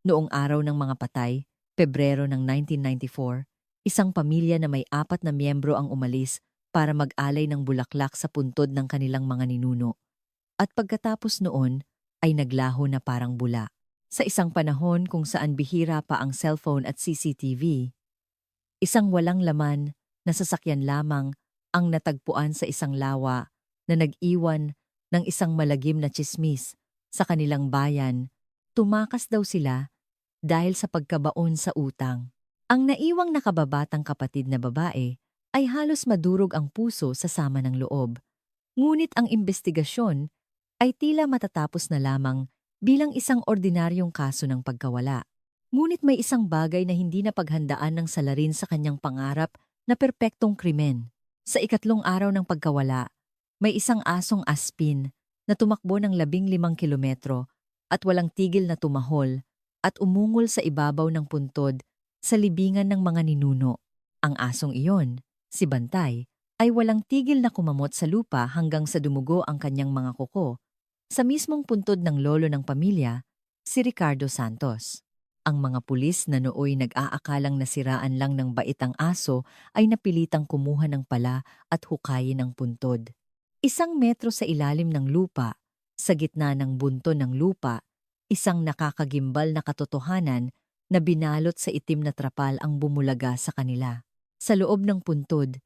Noong araw ng mga patay, Pebrero ng 1994, isang pamilya na may 4 na miyembro ang umalis para mag-alay ng bulaklak sa puntod ng kanilang mga ninuno. At pagkatapos noon, ay naglaho na parang bula. Sa isang panahon kung saan bihira pa ang cellphone at CCTV, isang walang laman na sasakyan lamang ang natagpuan sa isang lawa na nag-iwan ng isang malagim na tsismis sa kanilang bayan. Tumakas daw sila dahil sa pagkabaon sa utang. Ang naiwang nakababatang kapatid na babae ay halos madurog ang puso sa sama ng loob. Ngunit ang investigasyon ay tila matatapos na lamang bilang isang ordinaryong kaso ng pagkawala. Ngunit may isang bagay na hindi napaghandaan ng salarin sa kanyang pangarap na perpektong krimen. Sa ikatlong araw ng pagkawala, may isang asong aspin na tumakbo ng 15 kilometro at walang tigil na tumahol at umungol sa ibabaw ng puntod sa libingan ng mga ninuno. Ang asong iyon, si Bantay, ay walang tigil na kumamot sa lupa hanggang sa dumugo ang kanyang mga kuko sa mismong puntod ng lolo ng pamilya, si Ricardo Santos. Ang mga pulis na nooy nag-aakalang nasiraan lang ng bait ang aso ay napilitang kumuha ng pala at hukayin ang puntod. 1 metro sa ilalim ng lupa, sa gitna ng bunto ng lupa, isang nakakagimbal na katotohanan na binalot sa itim na trapal ang bumulaga sa kanila. Sa loob ng puntod,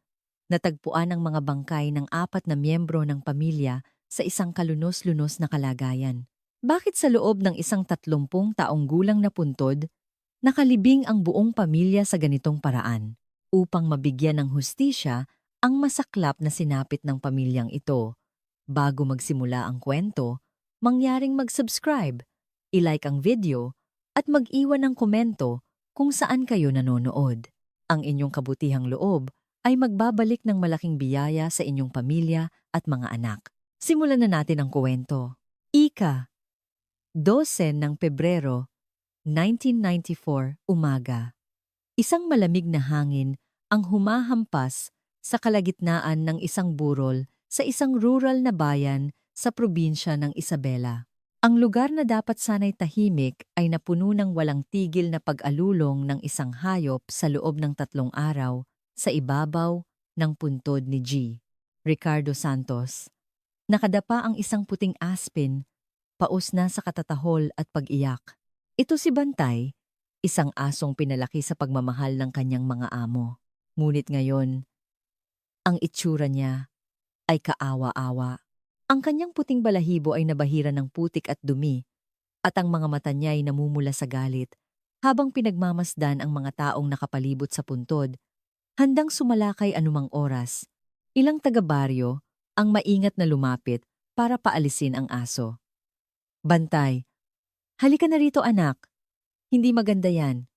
natagpuan ang mga bangkay ng 4 na miyembro ng pamilya sa isang kalunos-lunos na kalagayan. Bakit sa loob ng isang 30 taong gulang na puntod, nakalibing ang buong pamilya sa ganitong paraan? Upang mabigyan ng hustisya ang masaklap na sinapit ng pamilyang ito. Bago magsimula ang kwento, mangyaring mag-subscribe, i-like ang video, at mag-iwan ng komento kung saan kayo nanonood. Ang inyong kabutihang loob ay magbabalik ng malaking biyaya sa inyong pamilya at mga anak. Simulan na natin ang kuwento. Ika-12 ng Pebrero, 1994, umaga. Isang malamig na hangin ang humahampas sa kalagitnaan ng isang burol sa isang rural na bayan sa probinsya ng Isabela. Ang lugar na dapat sanay tahimik ay napuno ng walang tigil na pag-alulong ng isang hayop sa loob ng 3 araw sa ibabaw ng puntod ni G. Ricardo Santos. Nakadapa ang isang puting aspin, paus na sa katatahol at pag-iyak. Ito si Bantay, isang asong pinalaki sa pagmamahal ng kanyang mga amo. Ngunit ngayon, ang itsura niya ay kaawa-awa. Ang kanyang puting balahibo ay nabahira ng putik at dumi, at ang mga mata niya ay namumula sa galit, habang pinagmamasdan ang mga taong nakapalibot sa puntod, handang sumalakay anumang oras. Ilang taga-baryo ang maingat na lumapit para paalisin ang aso. Bantay, halika na rito anak. Hindi maganda yan.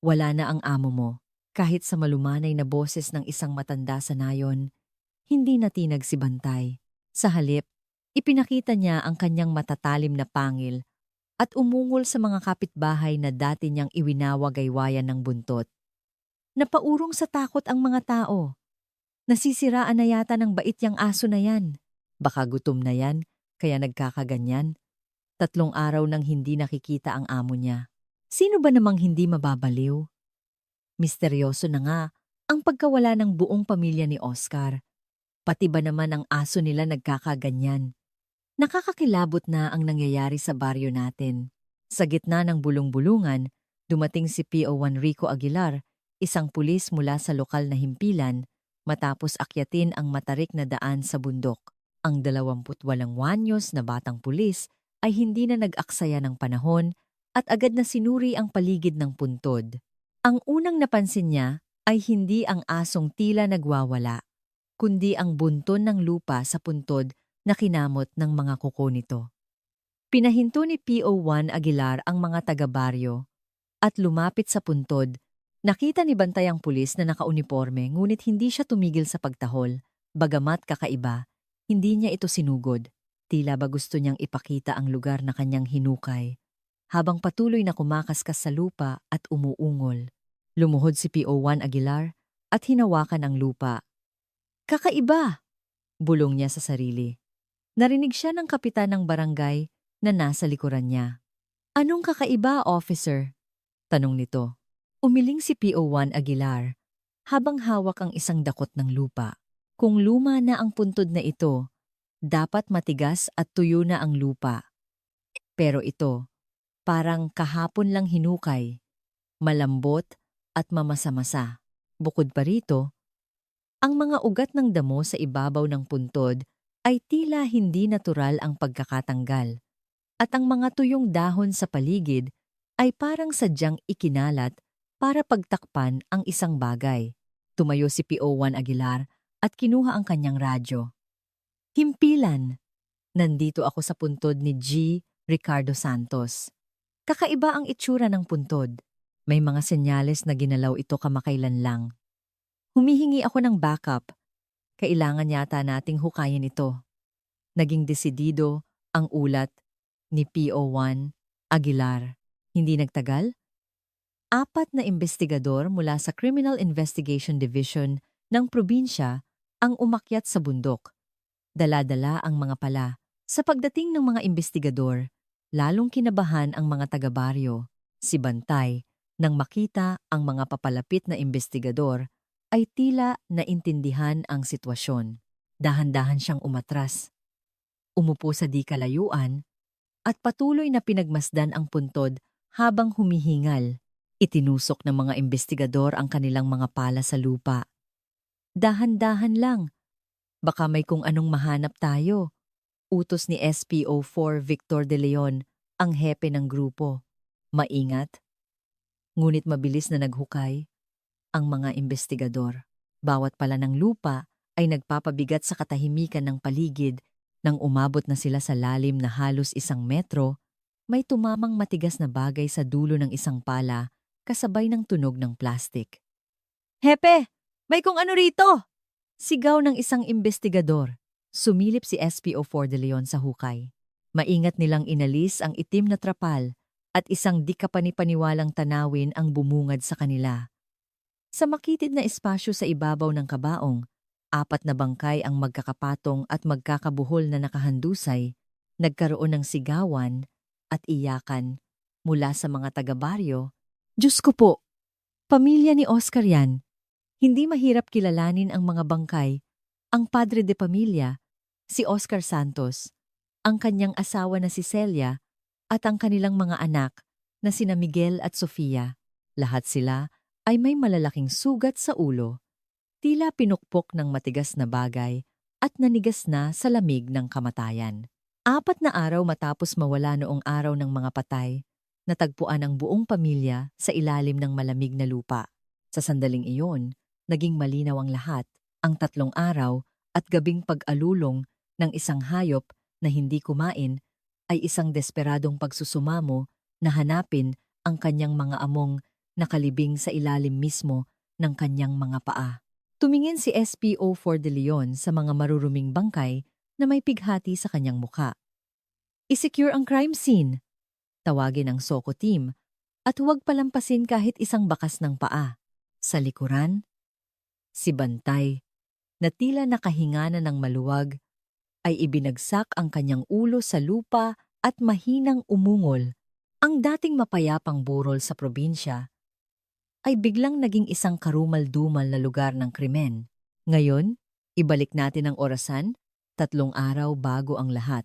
Wala na ang amo mo. Kahit sa malumanay na boses ng isang matanda sa nayon, hindi natinag si Bantay. Sa halip, ipinakita niya ang kanyang matatalim na pangil at umungol sa mga kapitbahay na dati niyang iwinawagaywayan ng buntot. Napaurong sa takot ang mga tao. Nasisiraan na yata ng bait yang aso na yan. Baka gutom na yan, kaya nagkakaganyan. 3 araw nang hindi nakikita ang amo niya. Sino ba namang hindi mababaliw? Misteryoso na nga ang pagkawala ng buong pamilya ni Oscar. Pati ba naman ang aso nila nagkakaganyan? Nakakakilabot na ang nangyayari sa baryo natin. Sa gitna ng bulong-bulungan, dumating si PO1 Rico Aguilar, isang pulis mula sa lokal na himpilan, matapos akyatin ang matarik na daan sa bundok. Ang 28 wanyos na batang pulis ay hindi na nag-aksaya ng panahon at agad na sinuri ang paligid ng puntod. Ang unang napansin niya ay hindi ang asong tila nagwawala, kundi ang bunton ng lupa sa puntod na kinamot ng mga kuko nito. Pinahinto ni PO1 Aguilar ang mga taga-baryo at lumapit sa puntod. Nakita ni Bantay ang pulis na nakauniporme ngunit hindi siya tumigil sa pagtahol. Bagamat kakaiba, hindi niya ito sinugod. Tila ba gusto niyang ipakita ang lugar na kanyang hinukay. Habang patuloy na kumakaskas sa lupa at umuungol, lumuhod si PO1 Aguilar at hinawakan ang lupa. Kakaiba! Bulong niya sa sarili. Narinig siya ng kapitan ng barangay na nasa likuran niya. Anong kakaiba, officer? Tanong nito. Umiling si PO1 Aguilar habang hawak ang isang dakot ng lupa. Kung luma na ang puntod na ito, dapat matigas at tuyo na ang lupa. Pero ito, parang kahapon lang hinukay, malambot at mamasa-masa. Bukod pa rito, ang mga ugat ng damo sa ibabaw ng puntod ay tila hindi natural ang pagkakatanggal, at ang mga tuyong dahon sa paligid ay parang sadyang ikinalat para pagtakpan ang isang bagay. Tumayo si PO1 Aguilar at kinuha ang kanyang radyo. Himpilan! Nandito ako sa puntod ni G. Ricardo Santos. Kakaiba ang itsura ng puntod. May mga senyales na ginalaw ito kamakailan lang. Humihingi ako ng backup. Kailangan yata nating hukayin ito. Naging desidido ang ulat ni PO1 Aguilar. Hindi nagtagal? 4 na investigador mula sa Criminal Investigation Division ng probinsya ang umakyat sa bundok. Dala-dala ang mga pala. Sa pagdating ng mga investigador, lalong kinabahan ang mga taga-baryo. Si Bantay, nang makita ang mga papalapit na investigador, ay tila naintindihan ang sitwasyon. Dahan-dahan siyang umatras. Umupo sa di kalayuan at patuloy na pinagmasdan ang puntod habang humihingal. Itinusok ng mga investigador ang kanilang mga pala sa lupa. Dahan-dahan lang. Baka may kung anong mahanap tayo. Utos ni SPO4 Victor De Leon, ang hepe ng grupo. Maingat. Ngunit mabilis na naghukay ang mga investigador. Bawat pala ng lupa ay nagpapabigat sa katahimikan ng paligid. Nang umabot na sila sa lalim na halos 1 metro, may tumamang matigas na bagay sa dulo ng isang pala kasabay ng tunog ng plastik. Hepe! May kung ano rito! Sigaw ng isang investigador. Sumilip si SPO4 De Leon sa hukay. Maingat nilang inalis ang itim na trapal at isang di kapanipaniwalang tanawin ang bumungad sa kanila. Sa makitid na espasyo sa ibabaw ng kabaong, 4 na bangkay ang magkakapatong at magkakabuhol na nakahandusay, nagkaroon ng sigawan at iyakan mula sa mga taga-baryo. Diyos ko po! Pamilya ni Oscar yan. Hindi mahirap kilalanin ang mga bangkay. Ang padre de pamilya, si Oscar Santos, ang kanyang asawa na si Celia, at ang kanilang mga anak na sina Miguel at Sofia. Lahat sila ay may malalaking sugat sa ulo. Tila pinukpok ng matigas na bagay at nanigas na sa lamig ng kamatayan. 4 na araw matapos mawala noong araw ng mga patay, natagpuan ang buong pamilya sa ilalim ng malamig na lupa. Sa sandaling iyon, naging malinaw ang lahat, ang 3 araw at gabing pag-alulong ng isang hayop na hindi kumain ay isang desperadong pagsusumamo na hanapin ang kanyang mga among nakalibing sa ilalim mismo ng kanyang mga paa. Tumingin si SPO4 De Leon sa mga maruruming bangkay na may pighati sa kanyang muka. I-secure ang crime scene. Tawagin ang SOCO team at huwag palampasin kahit isang bakas ng paa. Sa likuran, si Bantay, na tila nakahinga na ng maluwag, ay ibinagsak ang kanyang ulo sa lupa at mahinang umungol. Ang dating mapayapang burol sa probinsya ay biglang naging isang karumal-dumal na lugar ng krimen. Ngayon, ibalik natin ang orasan, 3 araw bago ang lahat.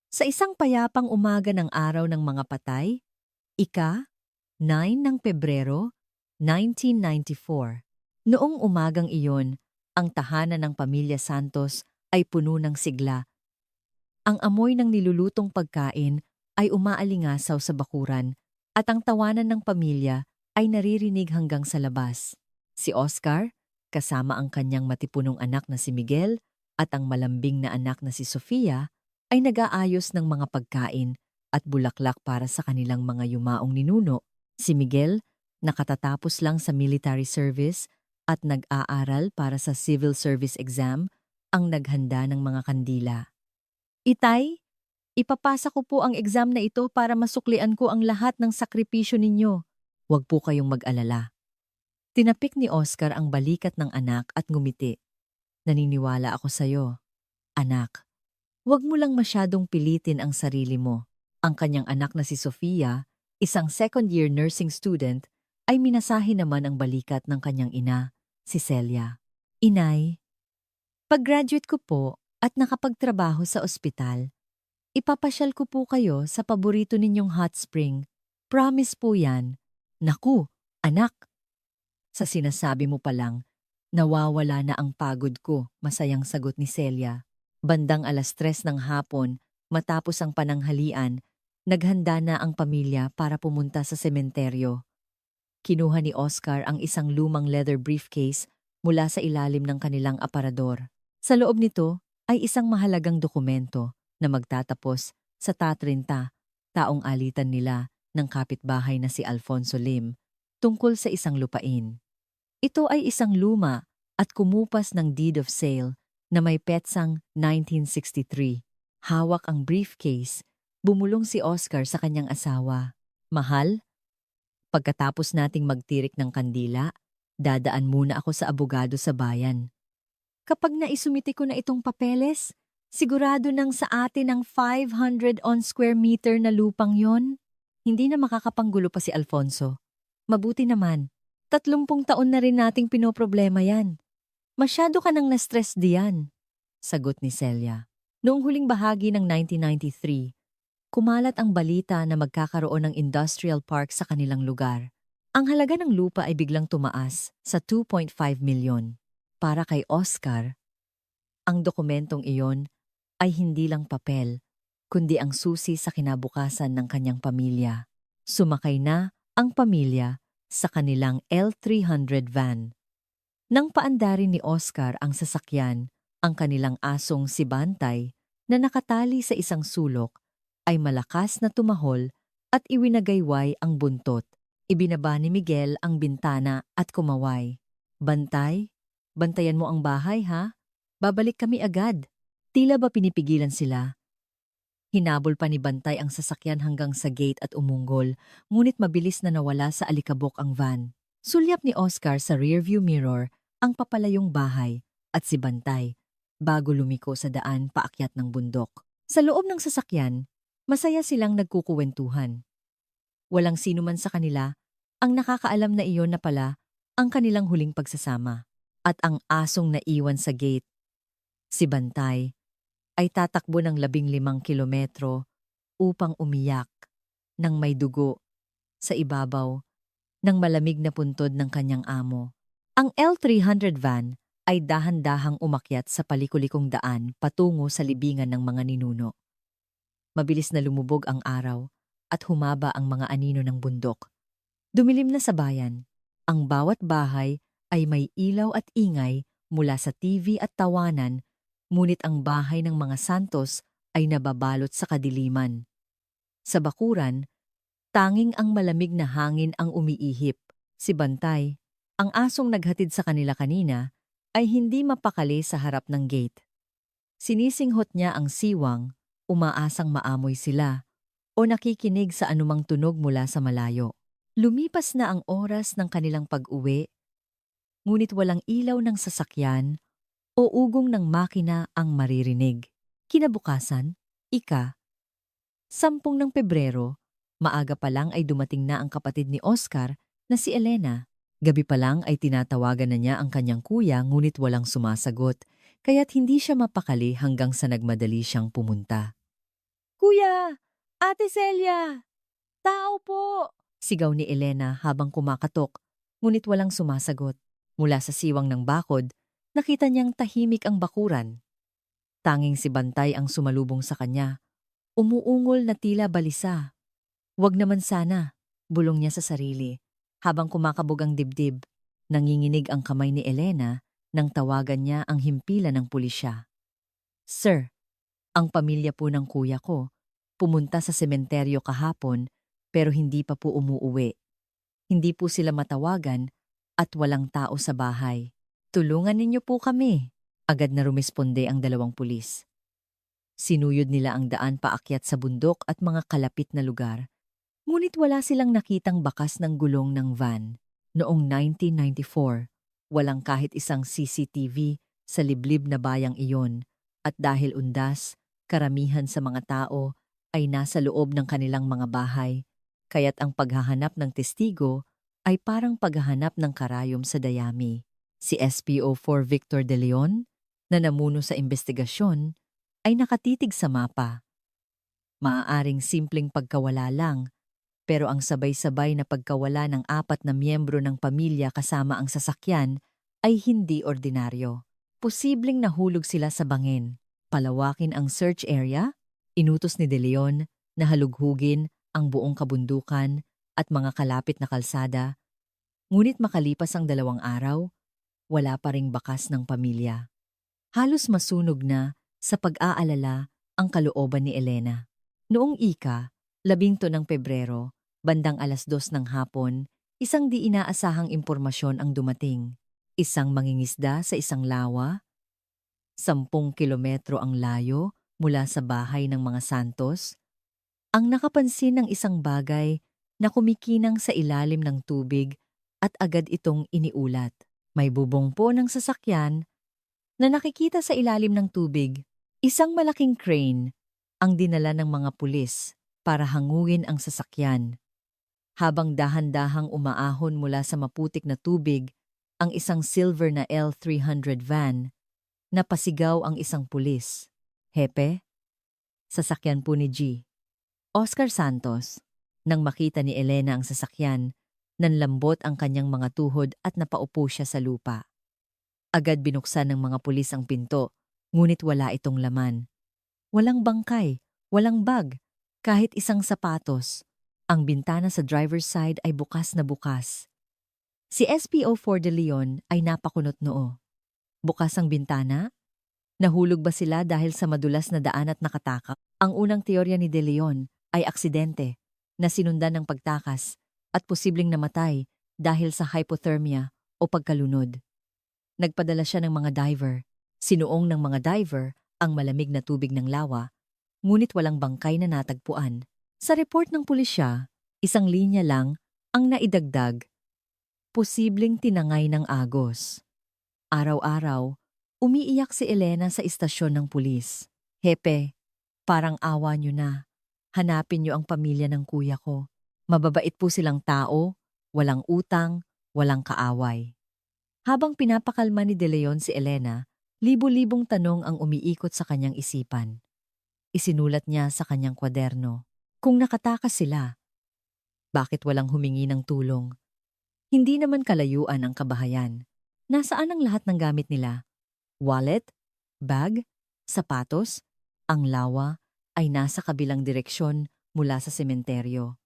Sa isang payapang umaga ng araw ng mga patay, ika-9 ng Pebrero, 1994. Noong umagang iyon, ang tahanan ng pamilya Santos ay puno ng sigla. Ang amoy ng nilulutong pagkain ay umaalingasaw sa bakuran at ang tawanan ng pamilya ay naririnig hanggang sa labas. Si Oscar, kasama ang kanyang matipunong anak na si Miguel at ang malambing na anak na si Sofia, ay nag-aayos ng mga pagkain at bulaklak para sa kanilang mga yumaong ninuno. Si Miguel, nakatatapos lang sa military service at nag-aaral para sa civil service exam, ang naghanda ng mga kandila. Itay, ipapasa ko po ang exam na ito para masuklian ko ang lahat ng sakripisyo ninyo. Huwag po kayong mag-alala. Tinapik ni Oscar ang balikat ng anak at ngumiti. Naniniwala ako sa'yo. Anak, huwag mo lang masyadong pilitin ang sarili mo. Ang kanyang anak na si Sofia, isang second-year nursing student, ay minasahe naman ang balikat ng kanyang ina, si Celia. Inay, pag-graduate ko po at nakapagtrabaho sa ospital, ipapasyal ko po kayo sa paborito ninyong hot spring. Promise po yan. Naku, anak, sa sinasabi mo pa lang, nawawala na ang pagod ko, masayang sagot ni Celia. Bandang 3:00 ng hapon, matapos ang pananghalian, naghanda na ang pamilya para pumunta sa sementeryo. Kinuha ni Oscar ang isang lumang leather briefcase mula sa ilalim ng kanilang aparador. Sa loob nito ay isang mahalagang dokumento na magtatapos sa T30, taong alitan nila ng kapitbahay na si Alfonso Lim, tungkol sa isang lupain. Ito ay isang luma at kumupas ng deed of sale na may petsang 1963. Hawak ang briefcase, bumulong si Oscar sa kanyang asawa. Mahal, pagkatapos nating magtirik ng kandila, dadaan muna ako sa abogado sa bayan. Kapag naisumiti ko na itong papeles, sigurado nang sa atin ang 500 on square meter na lupang yon. Hindi na makakapanggulo pa si Alfonso. Mabuti naman, 30 taon na rin nating pinoproblema yan. Masyado ka nang na-stress diyan, sagot ni Celia. Noong huling bahagi ng 1993, kumalat ang balita na magkakaroon ng industrial park sa kanilang lugar. Ang halaga ng lupa ay biglang tumaas sa 2.5 milyon. Para kay Oscar, ang dokumentong iyon ay hindi lang papel, kundi ang susi sa kinabukasan ng kanyang pamilya. Sumakay na ang pamilya sa kanilang L300 van. Nang paandarin ni Oscar ang sasakyan, ang kanilang asong si Bantay na nakatali sa isang sulok ay malakas na tumahol at iwinagayway ang buntot. Ibinaba ni Miguel ang bintana at kumaway. Bantay, bantayan mo ang bahay ha? Babalik kami agad. Tila ba pinipigilan sila? Hinabol pa ni Bantay ang sasakyan hanggang sa gate at umunggol, ngunit mabilis na nawala sa alikabok ang van. Sulyap ni Oscar sa rearview mirror ang papalayong bahay at si Bantay bago lumiko sa daan paakyat ng bundok. Sa loob ng sasakyan, masaya silang nagkukuwentuhan. Walang sino man sa kanila ang nakakaalam na iyon na pala ang kanilang huling pagsasama. At ang asong naiwan sa gate, si Bantay, ay tatakbo ng 15 kilometro upang umiyak ng may dugo sa ibabaw ng malamig na puntod ng kanyang amo. Ang L300 van ay dahan-dahang umakyat sa palikulikong daan patungo sa libingan ng mga ninuno. Mabilis na lumubog ang araw at humaba ang mga anino ng bundok. Dumilim na sa bayan. Ang bawat bahay ay may ilaw at ingay mula sa TV at tawanan, ngunit ang bahay ng mga Santos ay nababalot sa kadiliman. Sa bakuran, tanging ang malamig na hangin ang umiihip. Si Bantay, ang asong naghatid sa kanila kanina, ay hindi mapakali sa harap ng gate. Sinisinghot niya ang siwang, umaasang maamoy sila, o nakikinig sa anumang tunog mula sa malayo. Lumipas na ang oras ng kanilang pag-uwi, ngunit walang ilaw ng sasakyan o ugong ng makina ang maririnig. Kinabukasan, 10 ng Pebrero, maaga pa lang ay dumating na ang kapatid ni Oscar na si Elena. Gabi pa lang ay tinatawagan na niya ang kanyang kuya ngunit walang sumasagot, kaya't hindi siya mapakali hanggang sa nagmadali siyang pumunta. "Kuya! Ate Celia! Tao po!" Sigaw ni Elena habang kumakatok, ngunit walang sumasagot. Mula sa siwang ng bakod, nakita niyang tahimik ang bakuran. Tanging si Bantay ang sumalubong sa kanya. Umuungol na tila balisa. "Wag naman sana," bulong niya sa sarili. Habang kumakabog ang dibdib, nanginginig ang kamay ni Elena nang tawagan niya ang himpilan ng pulisya. "Sir, ang pamilya po ng kuya ko pumunta sa sementeryo kahapon pero hindi pa po umuuwi. Hindi po sila matawagan at walang tao sa bahay. Tulungan ninyo po kami." Agad na rumisponde ang 2 pulis. Sinuyod nila ang daan paakyat sa bundok at mga kalapit na lugar. Ngunit wala silang nakitang bakas ng gulong ng van. Noong 1994, walang kahit isang CCTV sa liblib na bayang iyon at dahil undas, karamihan sa mga tao ay nasa loob ng kanilang mga bahay, kaya't ang paghahanap ng testigo ay parang paghahanap ng karayom sa dayami. Si SPO4 Victor De Leon, na namuno sa investigasyon, ay nakatitig sa mapa. Maaaring simpleng pagkawala lang, pero ang sabay-sabay na pagkawala ng 4 na miyembro ng pamilya kasama ang sasakyan ay hindi ordinaryo. Posibleng nahulog sila sa bangin. Palawakin ang search area, inutos ni De Leon na halughugin ang buong kabundukan at mga kalapit na kalsada, ngunit makalipas ang 2 araw, wala pa ring bakas ng pamilya. Halos masunog na sa pag-aalala ang kalooban ni Elena. Noong 12 ng Pebrero, bandang 2:00 ng hapon, isang di inaasahang impormasyon ang dumating. Isang mangingisda sa isang lawa, 10 kilometro ang layo mula sa bahay ng mga Santos, ang nakapansin ng isang bagay na kumikinang sa ilalim ng tubig at agad itong iniulat. May bubong po ng sasakyan na nakikita sa ilalim ng tubig. Isang malaking crane ang dinala ng mga pulis para hanguin ang sasakyan. Habang dahan-dahang umaahon mula sa maputik na tubig ang isang silver na L300 van, napasigaw ang isang pulis. "Hepe, sasakyan po ni G. Oscar Santos." Nang makita ni Elena ang sasakyan, nanlambot ang kanyang mga tuhod at napaupo siya sa lupa. Agad binuksan ng mga pulis ang pinto, ngunit wala itong laman. Walang bangkay, walang bag, kahit isang sapatos. Ang bintana sa driver's side ay bukas na bukas. Si SPO4 De Leon ay napakunot noo. Bukas ang bintana? Nahulog ba sila dahil sa madulas na daan at nakatakak? Ang unang teorya ni De Leon ay aksidente na sinundan ng pagtakas at posibleng namatay dahil sa hypothermia o pagkalunod. Nagpadala siya ng mga diver. Sinuong ng mga diver ang malamig na tubig ng lawa, ngunit walang bangkay na natagpuan. Sa report ng pulisya, isang linya lang ang naidagdag. Posibleng tinangay ng agos. Araw-araw, umiiyak si Elena sa istasyon ng pulis. "Hepe, parang awa niyo na. Hanapin niyo ang pamilya ng kuya ko. Mababait po silang tao, walang utang, walang kaaway." Habang pinapakalma ni De Leon si Elena, libo-libong tanong ang umiikot sa kanyang isipan. Isinulat niya sa kanyang kwaderno. Kung nakatakas sila, bakit walang humingi ng tulong? Hindi naman kalayuan ang kabahayan. Nasaan ang lahat ng gamit nila? Wallet? Bag? Sapatos? Ang lawa ay nasa kabilang direksyon mula sa sementeryo.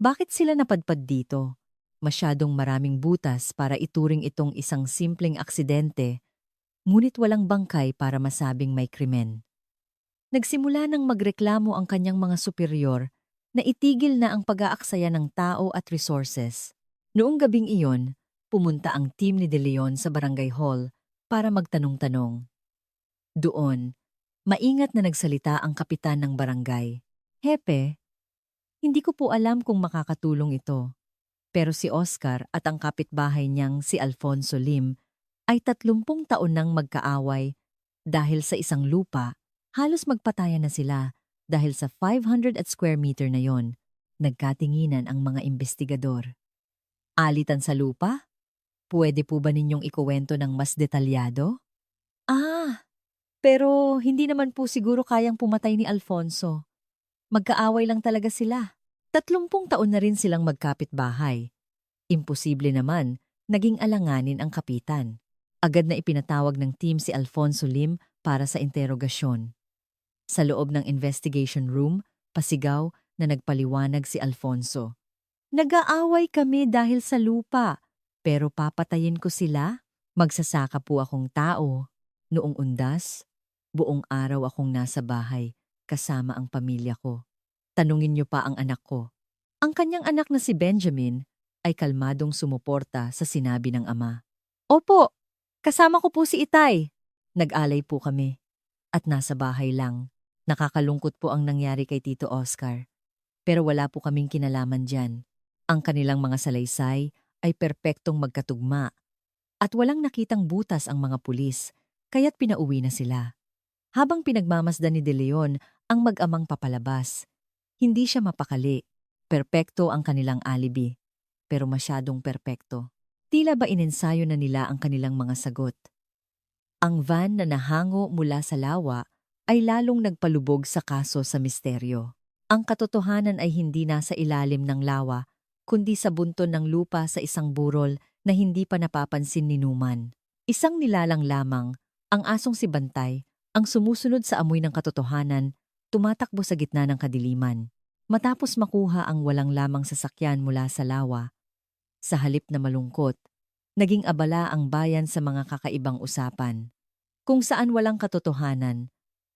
Bakit sila napadpad dito? Masyadong maraming butas para ituring itong isang simpleng aksidente, ngunit walang bangkay para masabing may krimen. Nagsimula nang magreklamo ang kanyang mga superior na itigil na ang pag-aaksaya ng tao at resources. Noong gabing iyon, pumunta ang team ni De Leon sa barangay hall para magtanong-tanong. Doon, maingat na nagsalita ang kapitan ng barangay. "Hepe, hindi ko po alam kung makakatulong ito. Pero si Oscar at ang kapitbahay niyang si Alfonso Lim ay 30 taon nang magkaaway dahil sa isang lupa. Halos magpatayan na sila dahil sa 500 at square meter na yon." Nagkatinginan ang mga investigador. "Alitan sa lupa? Pwede po ba ninyong ikuwento ng mas detalyado?" Pero hindi naman po siguro kayang pumatay ni Alfonso. Magkaaway lang talaga sila. 30 taon na rin silang magkapit-bahay. Imposible naman naging alanganin ang kapitan. Agad na ipinatawag ng team si Alfonso Lim para sa interogasyon. Sa loob ng investigation room, pasigaw na nagpaliwanag si Alfonso. "Nag-aaway kami dahil sa lupa, pero papatayin ko sila. Magsasaka po akong tao. Noong undas, buong araw akong nasa bahay kasama ang pamilya ko. Tanungin niyo pa ang anak ko." Ang kanyang anak na si Benjamin ay kalmadong sumuporta sa sinabi ng ama. "Opo, kasama ko po si Itay." Nag-alay po kami. At nasa bahay lang. Nakakalungkot po ang nangyari kay Tito Oscar. Pero wala po kaming kinalaman dyan. Ang kanilang mga salaysay ay perpektong magkatugma. At walang nakitang butas ang mga pulis, kaya't pinauwi na sila. Habang pinagmamasdan ni De Leon ang mag-amang papalabas. Hindi siya mapakali. Perpekto ang kanilang alibi, pero masyadong perpekto. Tila ba inensayo na nila ang kanilang mga sagot. Ang van na nahango mula sa lawa ay lalong nagpalubog sa kaso sa misteryo. Ang katotohanan ay hindi nasa ilalim ng lawa, kundi sa bunton ng lupa sa isang burol na hindi pa napapansin ni Numan. Isang nilalang lamang, ang asong si Bantay, ang sumusunod sa amoy ng katotohanan, tumatakbo sa gitna ng kadiliman. Matapos makuha ang walang lamang sasakyan mula sa lawa, sa halip na malungkot, naging abala ang bayan sa mga kakaibang usapan. Kung saan walang katotohanan,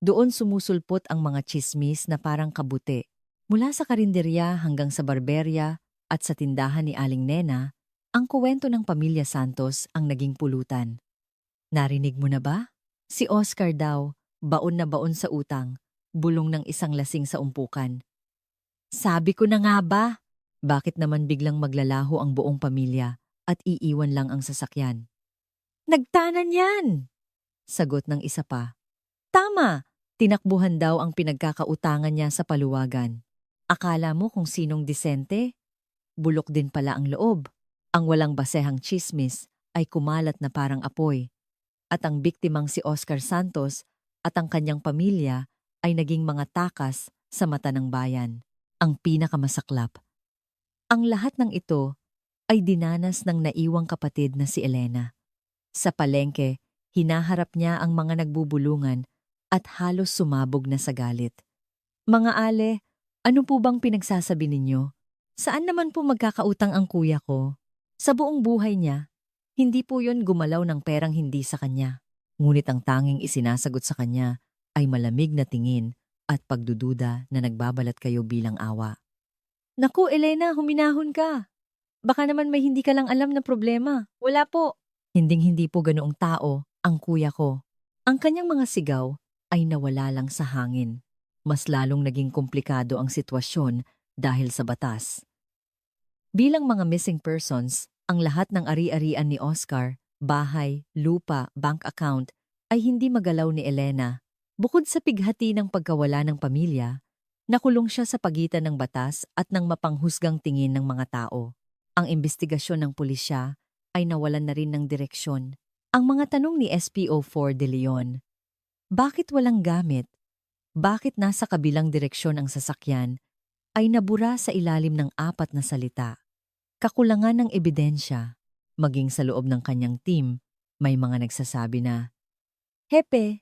doon sumusulpot ang mga tsismis na parang kabuti. Mula sa karinderya hanggang sa barberya at sa tindahan ni Aling Nena, ang kuwento ng pamilya Santos ang naging pulutan. Narinig mo na ba? Si Oscar daw, baon na baon sa utang, bulong ng isang lasing sa umpukan. Sabi ko na nga ba? Bakit naman biglang maglalaho ang buong pamilya at iiwan lang ang sasakyan? Nagtanan yan! Sagot ng isa pa. Tama! Tinakbuhan daw ang pinagkakautangan niya sa paluwagan. Akala mo kung sinong disente? Bulok din pala ang loob. Ang walang basehang tsismis ay kumalat na parang apoy. At ang biktimang si Oscar Santos at ang kanyang pamilya ay naging mga takas sa mata ng bayan. Ang pinakamasaklap. Ang lahat ng ito ay dinanas ng naiwang kapatid na si Elena. Sa palengke, hinaharap niya ang mga nagbubulungan at halos sumabog na sa galit. Mga ale, ano po bang pinagsasabi ninyo? Saan naman po magkakautang ang kuya ko? Sa buong buhay niya, hindi po yon gumalaw ng perang hindi sa kanya. Ngunit ang tanging isinasagot sa kanya ay malamig na tingin at pagdududa na nagbabalat kayo bilang awa. Naku, Elena, huminahon ka. Baka naman may hindi ka lang alam na problema. Wala po. Hinding-hindi po ganoong tao ang kuya ko. Ang kanyang mga sigaw ay nawala lang sa hangin. Mas lalong naging komplikado ang sitwasyon dahil sa batas. Bilang mga missing persons, ang lahat ng ari-arian ni Oscar, bahay, lupa, bank account, ay hindi magalaw ni Elena. Bukod sa pighati ng pagkawala ng pamilya, nakulong siya sa pagitan ng batas at ng mapanghusgang tingin ng mga tao. Ang imbestigasyon ng pulisya ay nawalan na rin ng direksyon. Ang mga tanong ni SPO4 De Leon, bakit walang gamit? Bakit nasa kabilang direksyon ang sasakyan? Ay nabura sa ilalim ng 4 na salita. Kakulangan ng ebidensya, maging sa loob ng kanyang team, may mga nagsasabi na, Hepe,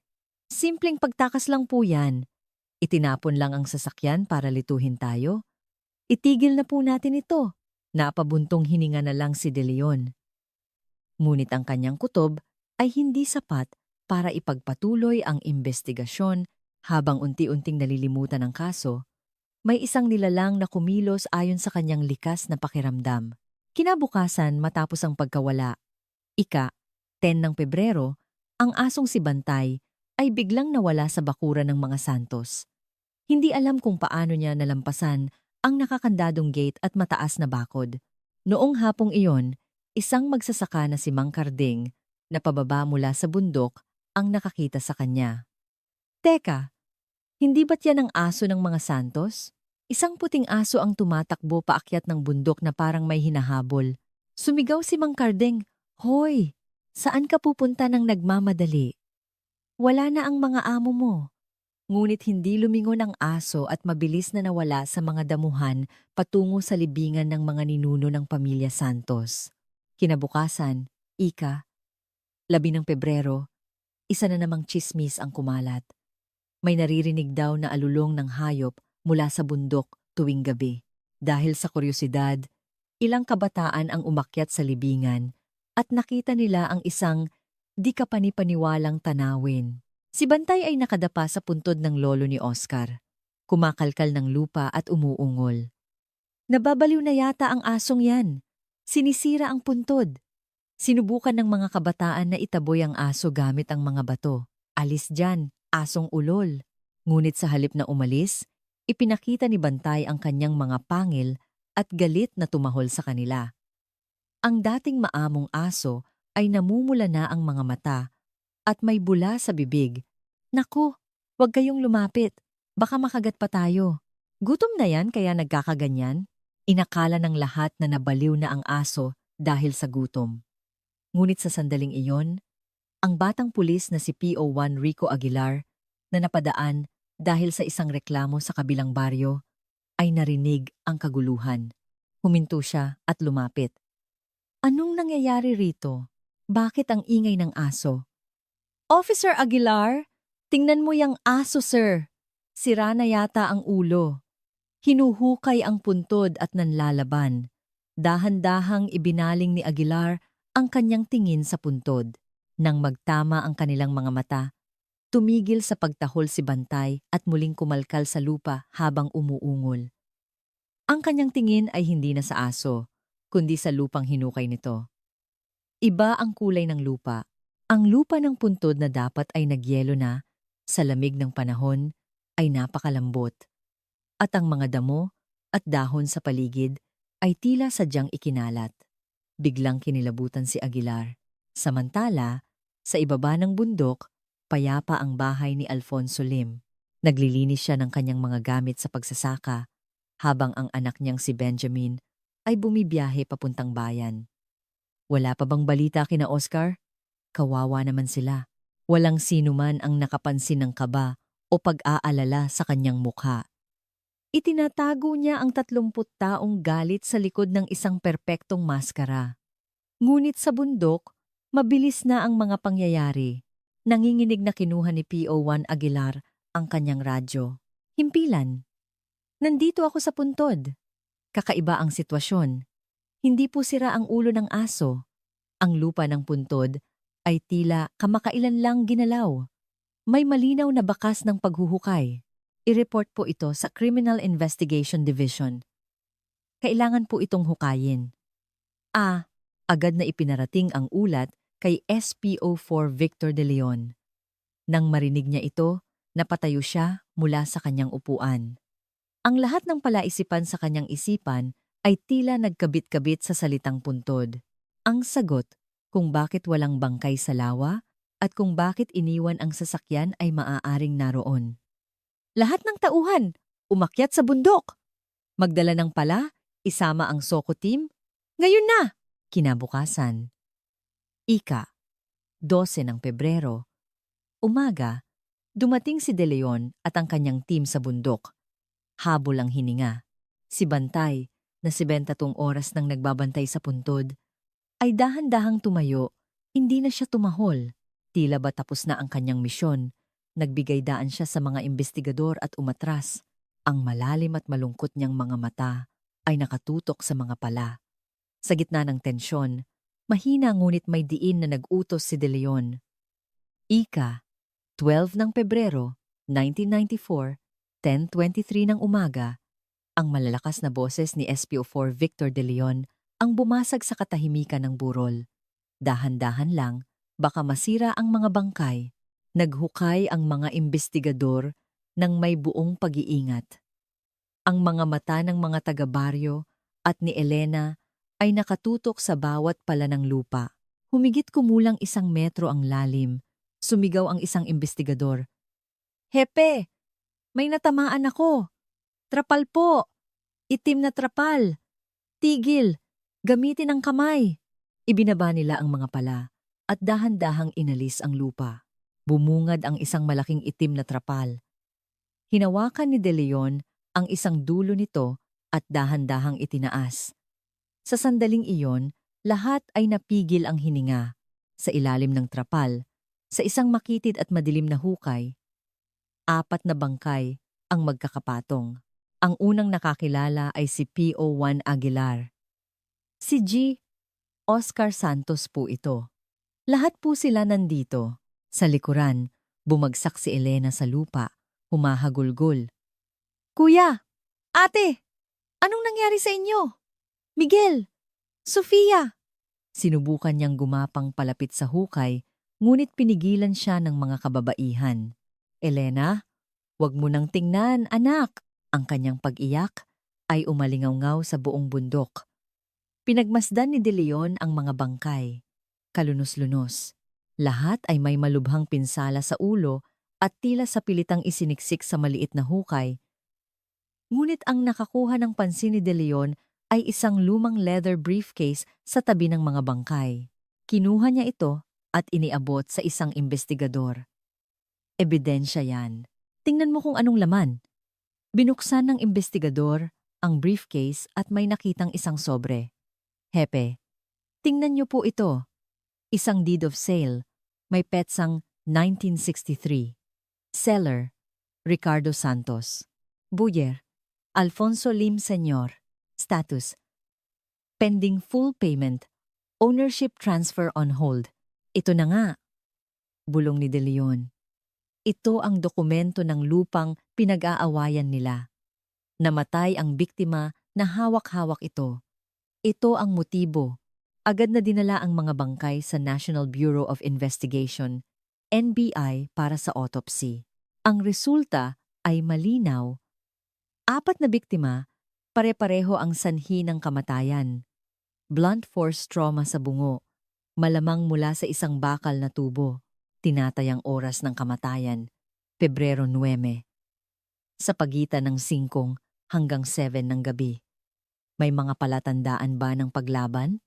simpleng pagtakas lang po yan. Itinapon lang ang sasakyan para lituhin tayo. Itigil na po natin ito. Napabuntong hininga na lang si De Leon. Ngunit ang kanyang kutob ay hindi sapat para ipagpatuloy ang imbestigasyon habang unti-unting nalilimutan ang kaso. May isang nilalang na kumilos ayon sa kanyang likas na pakiramdam. Kinabukasan matapos ang pagkawala, 10 ng Pebrero, ang asong si Bantay ay biglang nawala sa bakuran ng mga Santos. Hindi alam kung paano niya nalampasan ang nakakandadong gate at mataas na bakod. Noong hapong iyon, isang magsasaka na si Mang Carding na pababa mula sa bundok ang nakakita sa kanya. Teka, hindi ba't yan ang aso ng mga Santos? Isang puting aso ang tumatakbo paakyat ng bundok na parang may hinahabol. Sumigaw si Mang Carding, Hoy! Saan ka pupunta ng nagmamadali? Wala na ang mga amo mo. Ngunit hindi lumingon ang aso at mabilis na nawala sa mga damuhan patungo sa libingan ng mga ninuno ng pamilya Santos. Kinabukasan, 11 ng Pebrero, isa na namang tsismis ang kumalat. May naririnig daw na alulong ng hayop mula sa bundok tuwing gabi. Dahil sa kuryosidad, ilang kabataan ang umakyat sa libingan at nakita nila ang isang di kapanipaniwalang tanawin. Si Bantay ay nakadapa sa puntod ng lolo ni Oscar, kumakalkal ng lupa at umuungol. Nababaliw na yata ang asong yan. Sinisira ang puntod. Sinubukan ng mga kabataan na itaboy ang aso gamit ang mga bato. Alis dyan, asong ulol. Ngunit sa halip na umalis, ipinakita ni Bantay ang kanyang mga pangil at galit na tumahol sa kanila. Ang dating maamong aso ay namumula na ang mga mata at may bula sa bibig. Naku, huwag kayong lumapit. Baka makagat pa tayo. Gutom na yan kaya nagkakaganyan? Inakala ng lahat na nabaliw na ang aso dahil sa gutom. Ngunit sa sandaling iyon, ang batang pulis na si PO1 Rico Aguilar na napadaan dahil sa isang reklamo sa kabilang baryo ay narinig ang kaguluhan. Huminto siya at lumapit. Anong nangyayari rito? Bakit ang ingay ng aso? Officer Aguilar, tingnan mo yang aso, sir. Sira na yata ang ulo. Hinuhukay ang puntod at nanlalaban. Dahan-dahang ibinaling ni Aguilar ang kanyang tingin sa puntod. Nang magtama ang kanilang mga mata, tumigil sa pagtahol si Bantay at muling kumalkal sa lupa habang umuungol. Ang kanyang tingin ay hindi na sa aso, kundi sa lupang hinukay nito. Iba ang kulay ng lupa. Ang lupa ng puntod na dapat ay nagyelo na, sa lamig ng panahon, ay napakalambot. At ang mga damo at dahon sa paligid ay tila sadyang ikinalat. Biglang kinilabutan si Aguilar. Samantala, sa ibaba ng bundok, payapa ang bahay ni Alfonso Lim. Naglilinis siya ng kanyang mga gamit sa pagsasaka, habang ang anak niyang si Benjamin ay bumibiyahe papuntang bayan. Wala pa bang balita kina Oscar? Kawawa naman sila. Walang sino man ang nakapansin ng kaba o pag-aalala sa kanyang mukha. Itinatago niya ang 30 taong galit sa likod ng isang perpektong maskara. Ngunit sa bundok, mabilis na ang mga pangyayari. Nanginginig na kinuha ni PO1 Aguilar ang kanyang radyo. Himpilan. Nandito ako sa puntod. Kakaiba ang sitwasyon. Hindi po sira ang ulo ng aso. Ang lupa ng puntod ay tila kamakailan lang ginalaw. May malinaw na bakas ng paghuhukay. I-report po ito sa Criminal Investigation Division. Kailangan po itong hukayin. Agad na ipinarating ang ulat kay SPO4 Victor de Leon. Nang marinig niya ito, napatayo siya mula sa kanyang upuan. Ang lahat ng palaisipan sa kanyang isipan ay tila nagkabit-kabit sa salitang puntod. Ang sagot kung bakit walang bangkay sa lawa at kung bakit iniwan ang sasakyan ay maaaring naroon. Lahat ng tauhan, umakyat sa bundok. Magdala ng pala, isama ang Soko team. Ngayon na! Kinabukasan. 12 ng Pebrero. Umaga, dumating si De Leon at ang kanyang team sa bundok. Habol ang hininga. Si Bantay, na 70 oras nang nagbabantay sa puntod, ay dahan-dahang tumayo, hindi na siya tumahol. Tila ba tapos na ang kanyang misyon. Nagbigay daan siya sa mga investigador at umatras. Ang malalim at malungkot niyang mga mata ay nakatutok sa mga pala. Sa gitna ng tensyon, mahina ngunit may diin na nag-utos si De Leon. 12 ng Pebrero, 1994, 10:23 ng umaga, ang malalakas na boses ni SPO4 Victor de Leon ang bumasag sa katahimikan ng burol. Dahan-dahan lang, baka masira ang mga bangkay. Naghukay ang mga investigador ng may buong pag-iingat. Ang mga mata ng mga taga-baryo at ni Elena ay nakatutok sa bawat pala ng lupa. Humigit kumulang 1 metro ang lalim. Sumigaw ang isang investigador. Hepe, may natamaan ako. Trapal po. Itim na trapal. Tigil. Gamitin ang kamay. Ibinaba nila ang mga pala at dahan-dahang inalis ang lupa. Bumungad ang isang malaking itim na trapal. Hinawakan ni De Leon ang isang dulo nito at dahan-dahang itinaas. Sa sandaling iyon, lahat ay napigil ang hininga. Sa ilalim ng trapal, sa isang makitid at madilim na hukay, 4 na bangkay ang magkakapatong. Ang unang nakakilala ay si PO1 Aguilar. Si G. Oscar Santos po ito. Lahat po sila nandito. Sa likuran, bumagsak si Elena sa lupa, humahagulgol. Kuya! Ate! Anong nangyari sa inyo? Miguel! Sofia! Sinubukan niyang gumapang palapit sa hukay, ngunit pinigilan siya ng mga kababaihan. Elena, wag mo nang tingnan, anak! Ang kanyang pag-iyak ay umalingaw-ngaw sa buong bundok. Pinagmasdan ni De Leon ang mga bangkay. Kalunos-lunos. Lahat ay may malubhang pinsala sa ulo at tila sa pilitang isiniksik sa maliit na hukay. Ngunit ang nakakuha ng pansin ni De Leon ay isang lumang leather briefcase sa tabi ng mga bangkay. Kinuha niya ito at iniabot sa isang investigador. Ebidensya yan. Tingnan mo kung anong laman. Binuksan ng investigador ang briefcase at may nakitang isang sobre. Hepe, tingnan niyo po ito. Isang deed of sale. May petsang 1963. Seller, Ricardo Santos. Buyer, Alfonso Lim Sr. Status, pending full payment. Ownership transfer on hold. Ito na nga, bulong ni De Leon. Ito ang dokumento ng lupang pinag-aawayan nila. Namatay ang biktima na hawak-hawak ito. Ito ang motibo. Agad na dinala ang mga bangkay sa National Bureau of Investigation, NBI, para sa autopsy. Ang resulta ay malinaw. 4 na biktima, pare-pareho ang sanhi ng kamatayan. Blunt force trauma sa bungo, malamang mula sa isang bakal na tubo. Tinatayang oras ng kamatayan, Pebrero 9. Sa pagitan ng 5 hanggang 7 ng gabi. May mga palatandaan ba ng paglaban?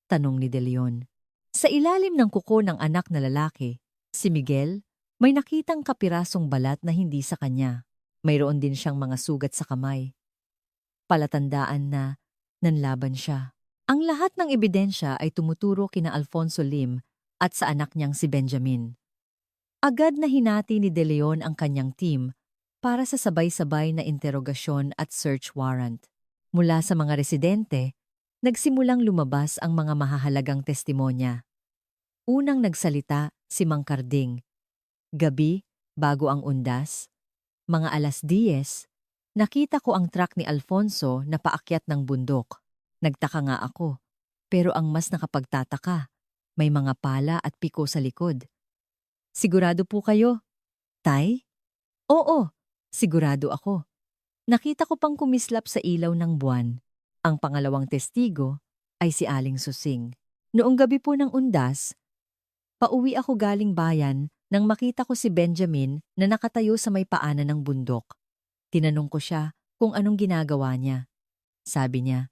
Tanong ni De Leon. Sa ilalim ng kuko ng anak na lalaki, si Miguel, may nakitang kapirasong balat na hindi sa kanya. Mayroon din siyang mga sugat sa kamay. Palatandaan na nanlaban siya. Ang lahat ng ebidensya ay tumuturo kina Alfonso Lim at sa anak niyang si Benjamin. Agad na hinati ni De Leon ang kanyang team para sa sabay-sabay na interogasyon at search warrant. Mula sa mga residente, nagsimulang lumabas ang mga mahahalagang testimonya. Unang nagsalita si Mang Carding. Gabi, bago ang undas, mga 10:00, nakita ko ang truck ni Alfonso na paakyat ng bundok. Nagtaka nga ako, pero ang mas nakapagtataka, may mga pala at piko sa likod. Sigurado po kayo? Tay? Oo, sigurado ako. Nakita ko pang kumislap sa ilaw ng buwan. Ang pangalawang testigo ay si Aling Susing. Noong gabi po ng undas, pauwi ako galing bayan nang makita ko si Benjamin na nakatayo sa may paanan ng bundok. Tinanong ko siya kung anong ginagawa niya. Sabi niya,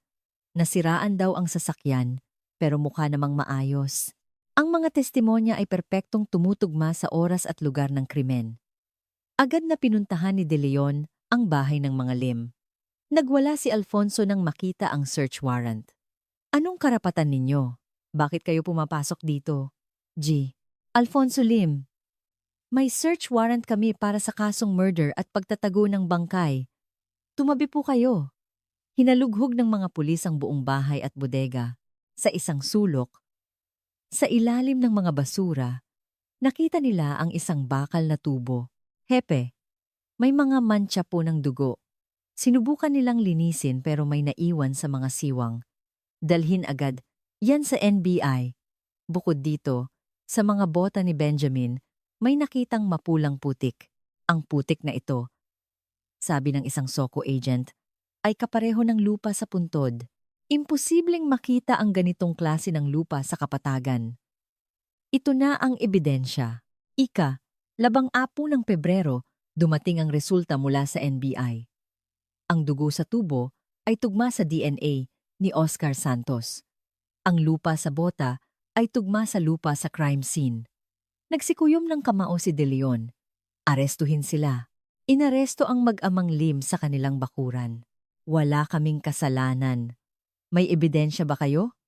nasiraan daw ang sasakyan pero mukha namang maayos. Ang mga testimonya ay perpektong tumutugma sa oras at lugar ng krimen. Agad na pinuntahan ni De Leon ang bahay ng mga Lim. Nagwala si Alfonso nang makita ang search warrant. Anong karapatan ninyo? Bakit kayo pumapasok dito? G. Alfonso Lim. May search warrant kami para sa kasong murder at pagtatago ng bangkay. Tumabi po kayo. Hinalughog ng mga pulis ang buong bahay at bodega. Sa isang sulok, sa ilalim ng mga basura, nakita nila ang isang bakal na tubo. Hepe, may mga mantsa po ng dugo. Sinubukan nilang linisin pero may naiwan sa mga siwang. Dalhin agad, yan sa NBI. Bukod dito, sa mga bota ni Benjamin, may nakitang mapulang putik. Ang putik na ito, sabi ng isang SOCO agent, ay kapareho ng lupa sa puntod. Imposibleng makita ang ganitong klase ng lupa sa kapatagan. Ito na ang ebidensya. Ika, 18 ng Pebrero, dumating ang resulta mula sa NBI. Ang dugo sa tubo ay tugma sa DNA ni Oscar Santos. Ang lupa sa bota ay tugma sa lupa sa crime scene. Nagsikuyom ng kamao si De Leon. Arestuhin sila. Inaresto ang mag-amang Lim sa kanilang bakuran. Wala kaming kasalanan. May ebidensya ba kayo?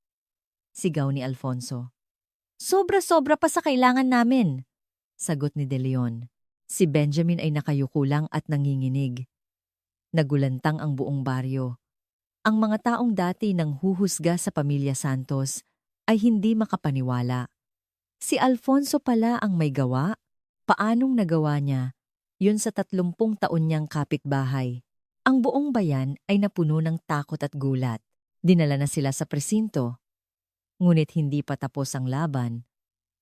Sigaw ni Alfonso. Sobra-sobra pa sa kailangan namin, sagot ni De Leon. Si Benjamin ay nakayuko lang at nanginginig. Nagulantang ang buong baryo. Ang mga taong dati nang huhusga sa pamilya Santos ay hindi makapaniwala. Si Alfonso pala ang may gawa? Paanong nagawa niya? Yun sa 30 taon niyang kapitbahay. Ang buong bayan ay napuno ng takot at gulat. Dinala na sila sa presinto. Ngunit hindi pa tapos ang laban.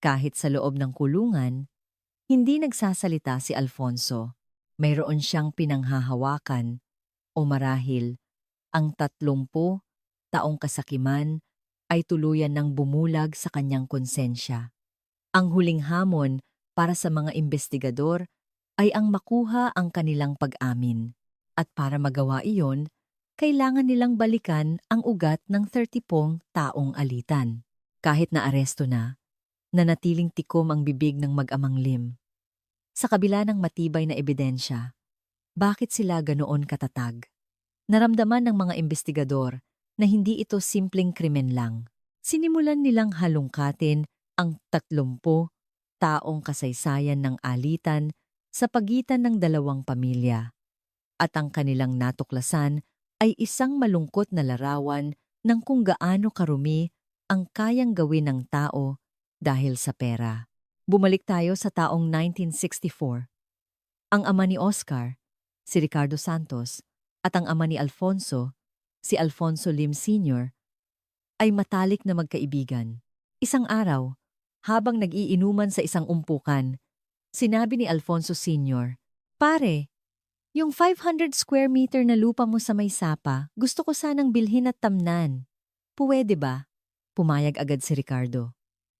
Kahit sa loob ng kulungan, hindi nagsasalita si Alfonso. Mayroon siyang pinanghahawakan o marahil ang 30 taong kasakiman ay tuluyan ng bumulag sa kanyang konsensya. Ang huling hamon para sa mga investigador ay ang makuha ang kanilang pag-amin. At para magawa iyon, kailangan nilang balikan ang ugat ng 30 taong alitan. Kahit na aresto na, nanatiling tikom ang bibig ng mag-amang Lim. Sa kabila ng matibay na ebidensya, bakit sila ganoon katatag? Naramdaman ng mga investigador na hindi ito simpleng krimen lang. Sinimulan nilang halungkatin ang 30 taong kasaysayan ng alitan sa pagitan ng dalawang pamilya. At ang kanilang natuklasan ay isang malungkot na larawan ng kung gaano karumi ang kayang gawin ng tao dahil sa pera. Bumalik tayo sa taong 1964. Ang ama ni Oscar, si Ricardo Santos, at ang ama ni Alfonso, si Alfonso Lim Sr., ay matalik na magkaibigan. Isang araw, habang nag-iinuman sa isang umpukan, sinabi ni Alfonso Sr., "Pare, yung 500 square meter na lupa mo sa may sapa, gusto ko sanang bilhin at tamnan. Puwede ba?" Pumayag agad si Ricardo.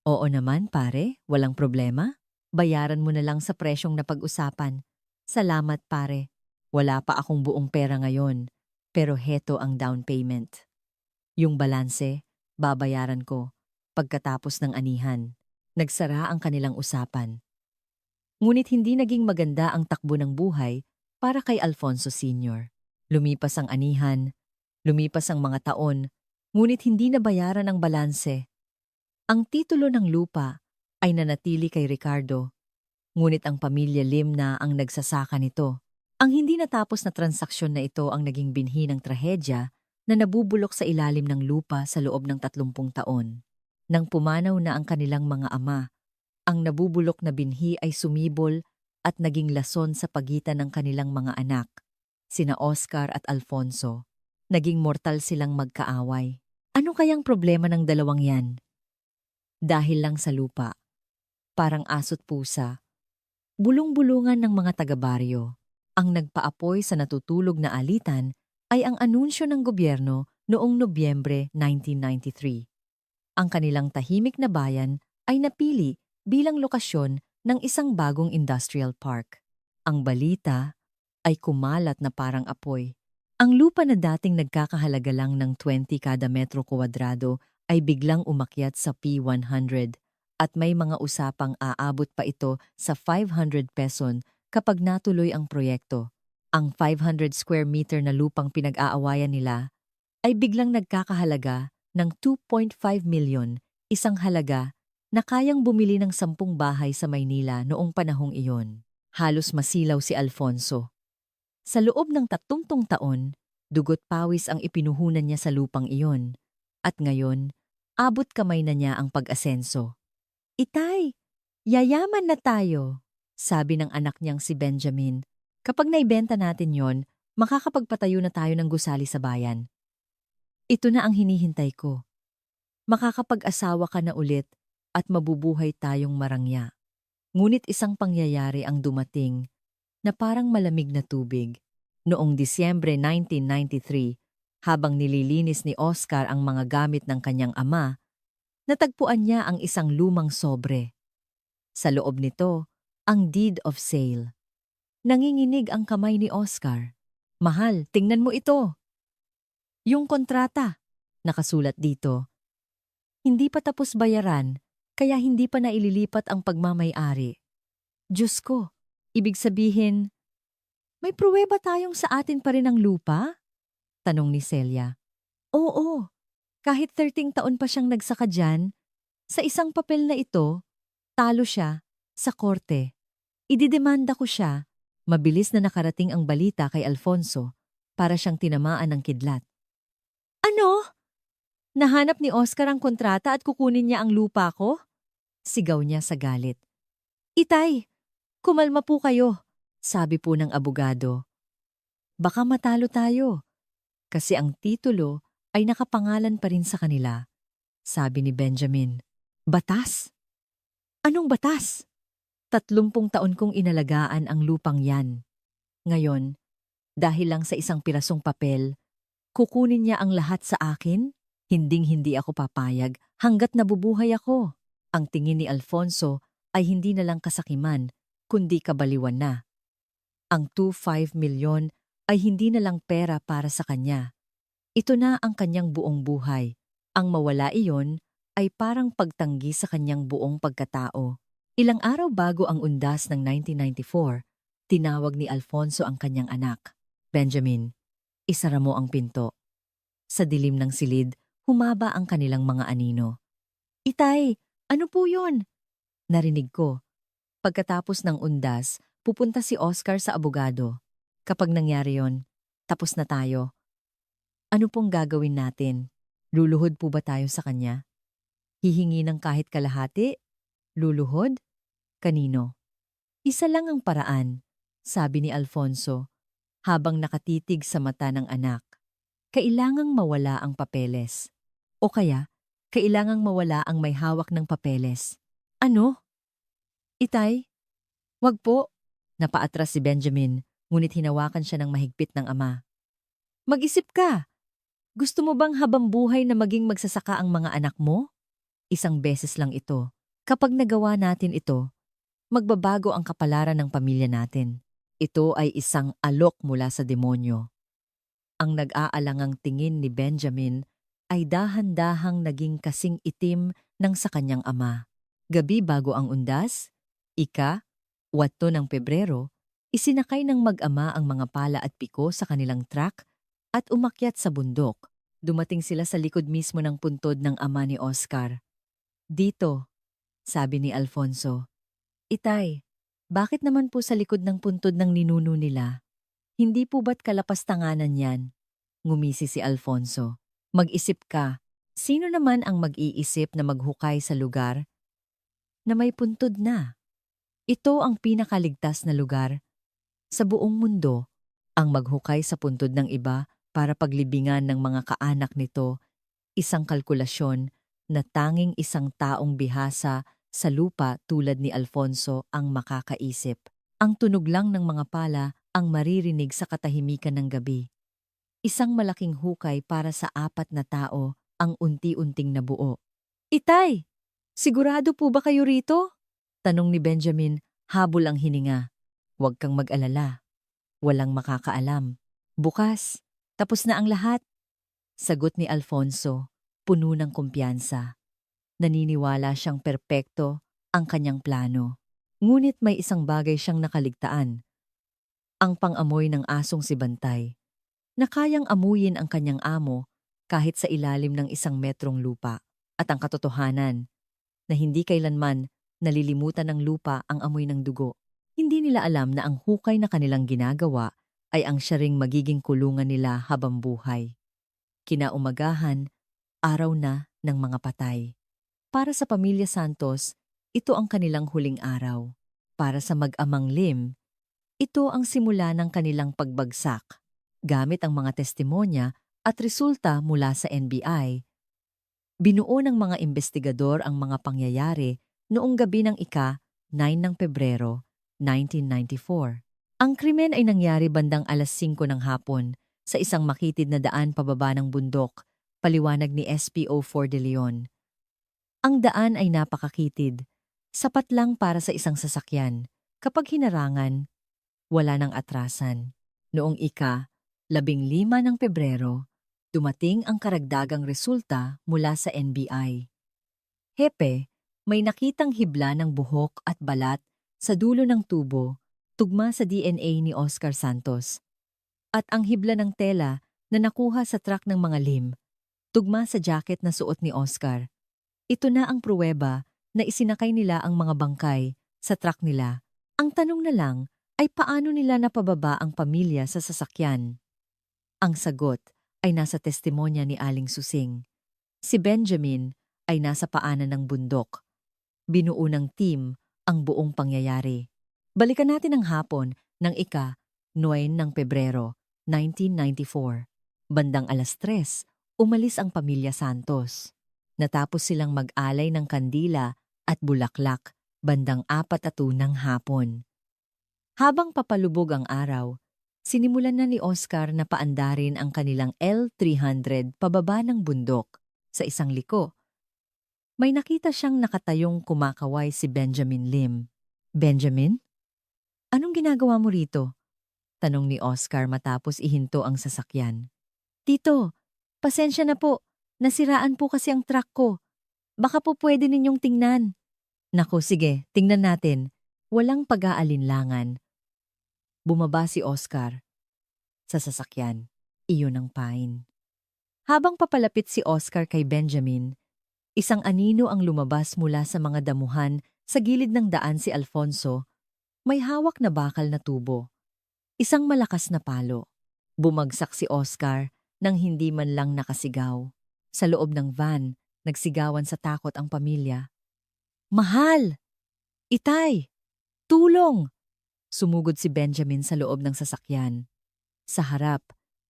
"Oo naman, pare, walang problema. Bayaran mo na lang sa presyong napag-usapan. Salamat, pare. Wala pa akong buong pera ngayon, pero heto ang down payment. Yung balanse, babayaran ko pagkatapos ng anihan." Nagsara ang kanilang usapan. Ngunit hindi naging maganda ang takbo ng buhay para kay Alfonso Sr. Lumipas ang anihan, lumipas ang mga taon, ngunit hindi nabayaran ang balanse. Ang titulo ng lupa ay nanatili kay Ricardo, ngunit ang pamilya Lim na ang nagsasaka nito. Ang hindi natapos na transaksyon na ito ang naging binhi ng trahedya na nabubulok sa ilalim ng lupa sa loob ng 30 taon. Nang pumanaw na ang kanilang mga ama, ang nabubulok na binhi ay sumibol at naging lason sa pagitan ng kanilang mga anak, sina Oscar at Alfonso. Naging mortal silang magkaaway. Ano kayang problema ng dalawang yan? Dahil lang sa lupa. Parang aso't pusa. Bulong-bulungan ng mga taga-baryo. Ang nagpaapoy sa natutulog na alitan ay ang anunsyo ng gobyerno noong Nobyembre 1993. Ang kanilang tahimik na bayan ay napili bilang lokasyon ng isang bagong industrial park. Ang balita ay kumalat na parang apoy. Ang lupa na dating nagkakahalaga lang ng 20 kada metro kwadrado ay biglang umakyat sa P100 at may mga usapang aabot pa ito sa 500 peson kapag natuloy ang proyekto. Ang 500 square meter na lupang pinag-aawayan nila ay biglang nagkakahalaga ng 2.5 milyon, isang halaga na kayang bumili ng 10 bahay sa Maynila noong panahong iyon. Halos masilaw si Alfonso. Sa loob ng 30 taon, dugot pawis ang ipinuhunan niya sa lupang iyon. At ngayon, abot kamay na niya ang pag-asenso. "Itay, yayaman na tayo," sabi ng anak niyang si Benjamin. "Kapag naibenta natin yon, makakapagpatayo na tayo ng gusali sa bayan. Ito na ang hinihintay ko. Makakapag-asawa ka na ulit at mabubuhay tayong marangya." Ngunit isang pangyayari ang dumating na parang malamig na tubig. Noong Disyembre 1993, habang nililinis ni Oscar ang mga gamit ng kanyang ama, natagpuan niya ang isang lumang sobre. Sa loob nito, ang deed of sale. Nanginginig ang kamay ni Oscar. "Mahal, tingnan mo ito." Yung kontrata, nakasulat dito. Hindi pa tapos bayaran, kaya hindi pa naililipat ang pagmamay-ari. Diyos ko, ibig sabihin, may pruweba tayong sa atin pa rin ang lupa? Tanong ni Celia. Oo, kahit 13 taon pa siyang nagsaka dyan, sa isang papel na ito, talo siya sa korte. Ididemanda ko siya. Mabilis na nakarating ang balita kay Alfonso para siyang tinamaan ng kidlat. Ano? Nahanap ni Oscar ang kontrata at kukunin niya ang lupa ko? Sigaw niya sa galit. "Itay, kumalma po kayo," sabi po ng abogado. "Baka matalo tayo, kasi ang titulo ay nakapangalan pa rin sa kanila," sabi ni Benjamin. "Batas? Anong batas? 30 taon kong inalagaan ang lupang yan. Ngayon, dahil lang sa isang pirasong papel, kukunin niya ang lahat sa akin? Hinding-hindi ako papayag hanggat nabubuhay ako." Ang tingin ni Alfonso ay hindi na lang kasakiman, kundi kabaliwan na. Ang 2.5 milyon ay hindi na lang pera para sa kanya. Ito na ang kanyang buong buhay. Ang mawala iyon ay parang pagtanggi sa kanyang buong pagkatao. Ilang araw bago ang undas ng 1994, tinawag ni Alfonso ang kanyang anak. Benjamin, isara mo ang pinto. Sa dilim ng silid, humaba ang kanilang mga anino. Itay, ano po yun? Narinig ko. Pagkatapos ng undas, pupunta si Oscar sa abogado. Kapag nangyari yon, tapos na tayo. Ano pong gagawin natin? Luluhod po ba tayo sa kanya? Hihingi ng kahit kalahati? Luluhod? Kanino? Isa lang ang paraan, sabi ni Alfonso, habang nakatitig sa mata ng anak. Kailangang mawala ang papeles. O kaya, kailangang mawala ang may hawak ng papeles. Ano? Itay? Wag po. Napaatras si Benjamin, ngunit hinawakan siya ng mahigpit ng ama. Mag-isip ka. Gusto mo bang habang buhay na maging magsasaka ang mga anak mo? Isang beses lang ito. Kapag nagawa natin ito, magbabago ang kapalaran ng pamilya natin. Ito ay isang alok mula sa demonyo. Ang nag-aalangang tingin ni Benjamin ay dahan-dahang naging kasing itim ng sa kanyang ama. Gabi bago ang undas, 8 ng Pebrero, isinakay ng mag-ama ang mga pala at piko sa kanilang truck at umakyat sa bundok. Dumating sila sa likod mismo ng puntod ng ama ni Oscar. Dito, sabi ni Alfonso. Itay, bakit naman po sa likod ng puntod ng ninuno nila? Hindi po ba't kalapastanganan yan? Ngumisi si Alfonso. Mag-isip ka, sino naman ang mag-iisip na maghukay sa lugar na may puntod na? Ito ang pinakaligtas na lugar sa buong mundo. Ang maghukay sa puntod ng iba para paglibingan ng mga kaanak nito, isang kalkulasyon na tanging isang taong bihasa sa lupa tulad ni Alfonso ang makakaisip. Ang tunog lang ng mga pala ang maririnig sa katahimikan ng gabi. Isang malaking hukay para sa 4 na tao ang unti-unting nabuo. Itay, sigurado po ba kayo rito? Tanong ni Benjamin, habol ang hininga. Huwag kang mag-alala. Walang makakaalam. Bukas, tapos na ang lahat. Sagot ni Alfonso, puno ng kumpiyansa. Naniniwala siyang perpekto ang kanyang plano. Ngunit may isang bagay siyang nakaligtaan. Ang pang-amoy ng asong si Bantay, na kayang amuyin ang kanyang amo kahit sa ilalim ng 1 metrong lupa. At ang katotohanan, na hindi kailanman nalilimutan ng lupa ang amoy ng dugo. Hindi nila alam na ang hukay na kanilang ginagawa ay ang siya ring magiging kulungan nila habang buhay. Kinaumagahan, araw na ng mga patay. Para sa pamilya Santos, ito ang kanilang huling araw. Para sa mag-amang Lim, ito ang simula ng kanilang pagbagsak. Gamit ang mga testimonya at resulta mula sa NBI, binuo ng mga investigador ang mga pangyayari noong gabi ng 9 ng Pebrero, 1994. Ang krimen ay nangyari bandang 5:00 ng hapon sa isang makitid na daan pababa ng bundok, paliwanag ni SPO4 De Leon. Ang daan ay napakakitid, sapat lang para sa isang sasakyan. Kapag hinarangan, wala nang atrasan. Noong 15 ng Pebrero, dumating ang karagdagang resulta mula sa NBI. Hepe, may nakitang hibla ng buhok at balat sa dulo ng tubo, tugma sa DNA ni Oscar Santos. At ang hibla ng tela na nakuha sa truck ng mga Lim, tugma sa jacket na suot ni Oscar. Ito na ang pruweba na isinakay nila ang mga bangkay sa truck nila. Ang tanong na lang ay paano nila napababa ang pamilya sa sasakyan? Ang sagot ay nasa testimonya ni Aling Susing. Si Benjamin ay nasa paanan ng bundok. Binuo ng team ang buong pangyayari. Balikan natin ang hapon ng 9 ng Pebrero, 1994. Bandang 3:00, umalis ang pamilya Santos. Natapos silang mag-alay ng kandila at bulaklak bandang 4:00 ng hapon. Habang papalubog ang araw, sinimulan na ni Oscar na paandarin ang kanilang L300 pababa ng bundok. Sa isang liko, may nakita siyang nakatayong kumakaway si Benjamin Lim. Benjamin? Anong ginagawa mo rito? Tanong ni Oscar matapos ihinto ang sasakyan. Tito, pasensya na po. Nasiraan po kasi ang truck ko. Baka po pwede ninyong tingnan. Naku, sige, tingnan natin. Walang pag-aalinlangan. Bumaba si Oscar sa sasakyan. Iyon ang pain. Habang papalapit si Oscar kay Benjamin, isang anino ang lumabas mula sa mga damuhan sa gilid ng daan. Si Alfonso. May hawak na bakal na tubo. Isang malakas na palo. Bumagsak si Oscar nang hindi man lang nakasigaw. Sa loob ng van, nagsigawan sa takot ang pamilya. Mahal! Itay! Tulong! Sumugod si Benjamin sa loob ng sasakyan. Sa harap,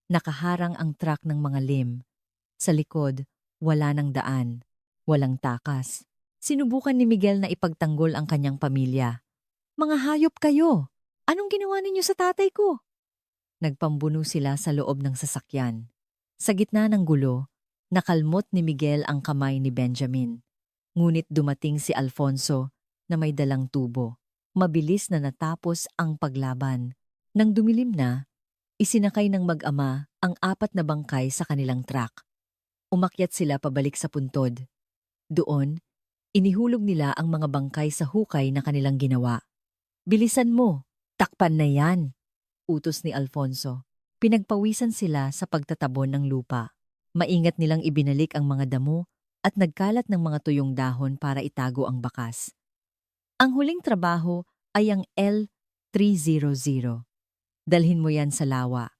nakaharang ang truck ng mga lim. Sa likod, wala ng daan. Walang takas. Sinubukan ni Miguel na ipagtanggol ang kanyang pamilya. Mga hayop kayo! Anong ginawa ninyo sa tatay ko? Nagpambuno sila sa loob ng sasakyan. Sa gitna ng gulo, nakalmot ni Miguel ang kamay ni Benjamin. Ngunit dumating si Alfonso na may dalang tubo. Mabilis na natapos ang paglaban. Nang dumilim na, isinakay ng mag-ama ang 4 na bangkay sa kanilang truck. Umakyat sila pabalik sa puntod. Doon, inihulog nila ang mga bangkay sa hukay na kanilang ginawa. Bilisan mo, takpan na yan, utos ni Alfonso. Pinagpawisan sila sa pagtatabon ng lupa. Maingat nilang ibinalik ang mga damo at nagkalat ng mga tuyong dahon para itago ang bakas. Ang huling trabaho ay ang L300. Dalhin mo yan sa lawa,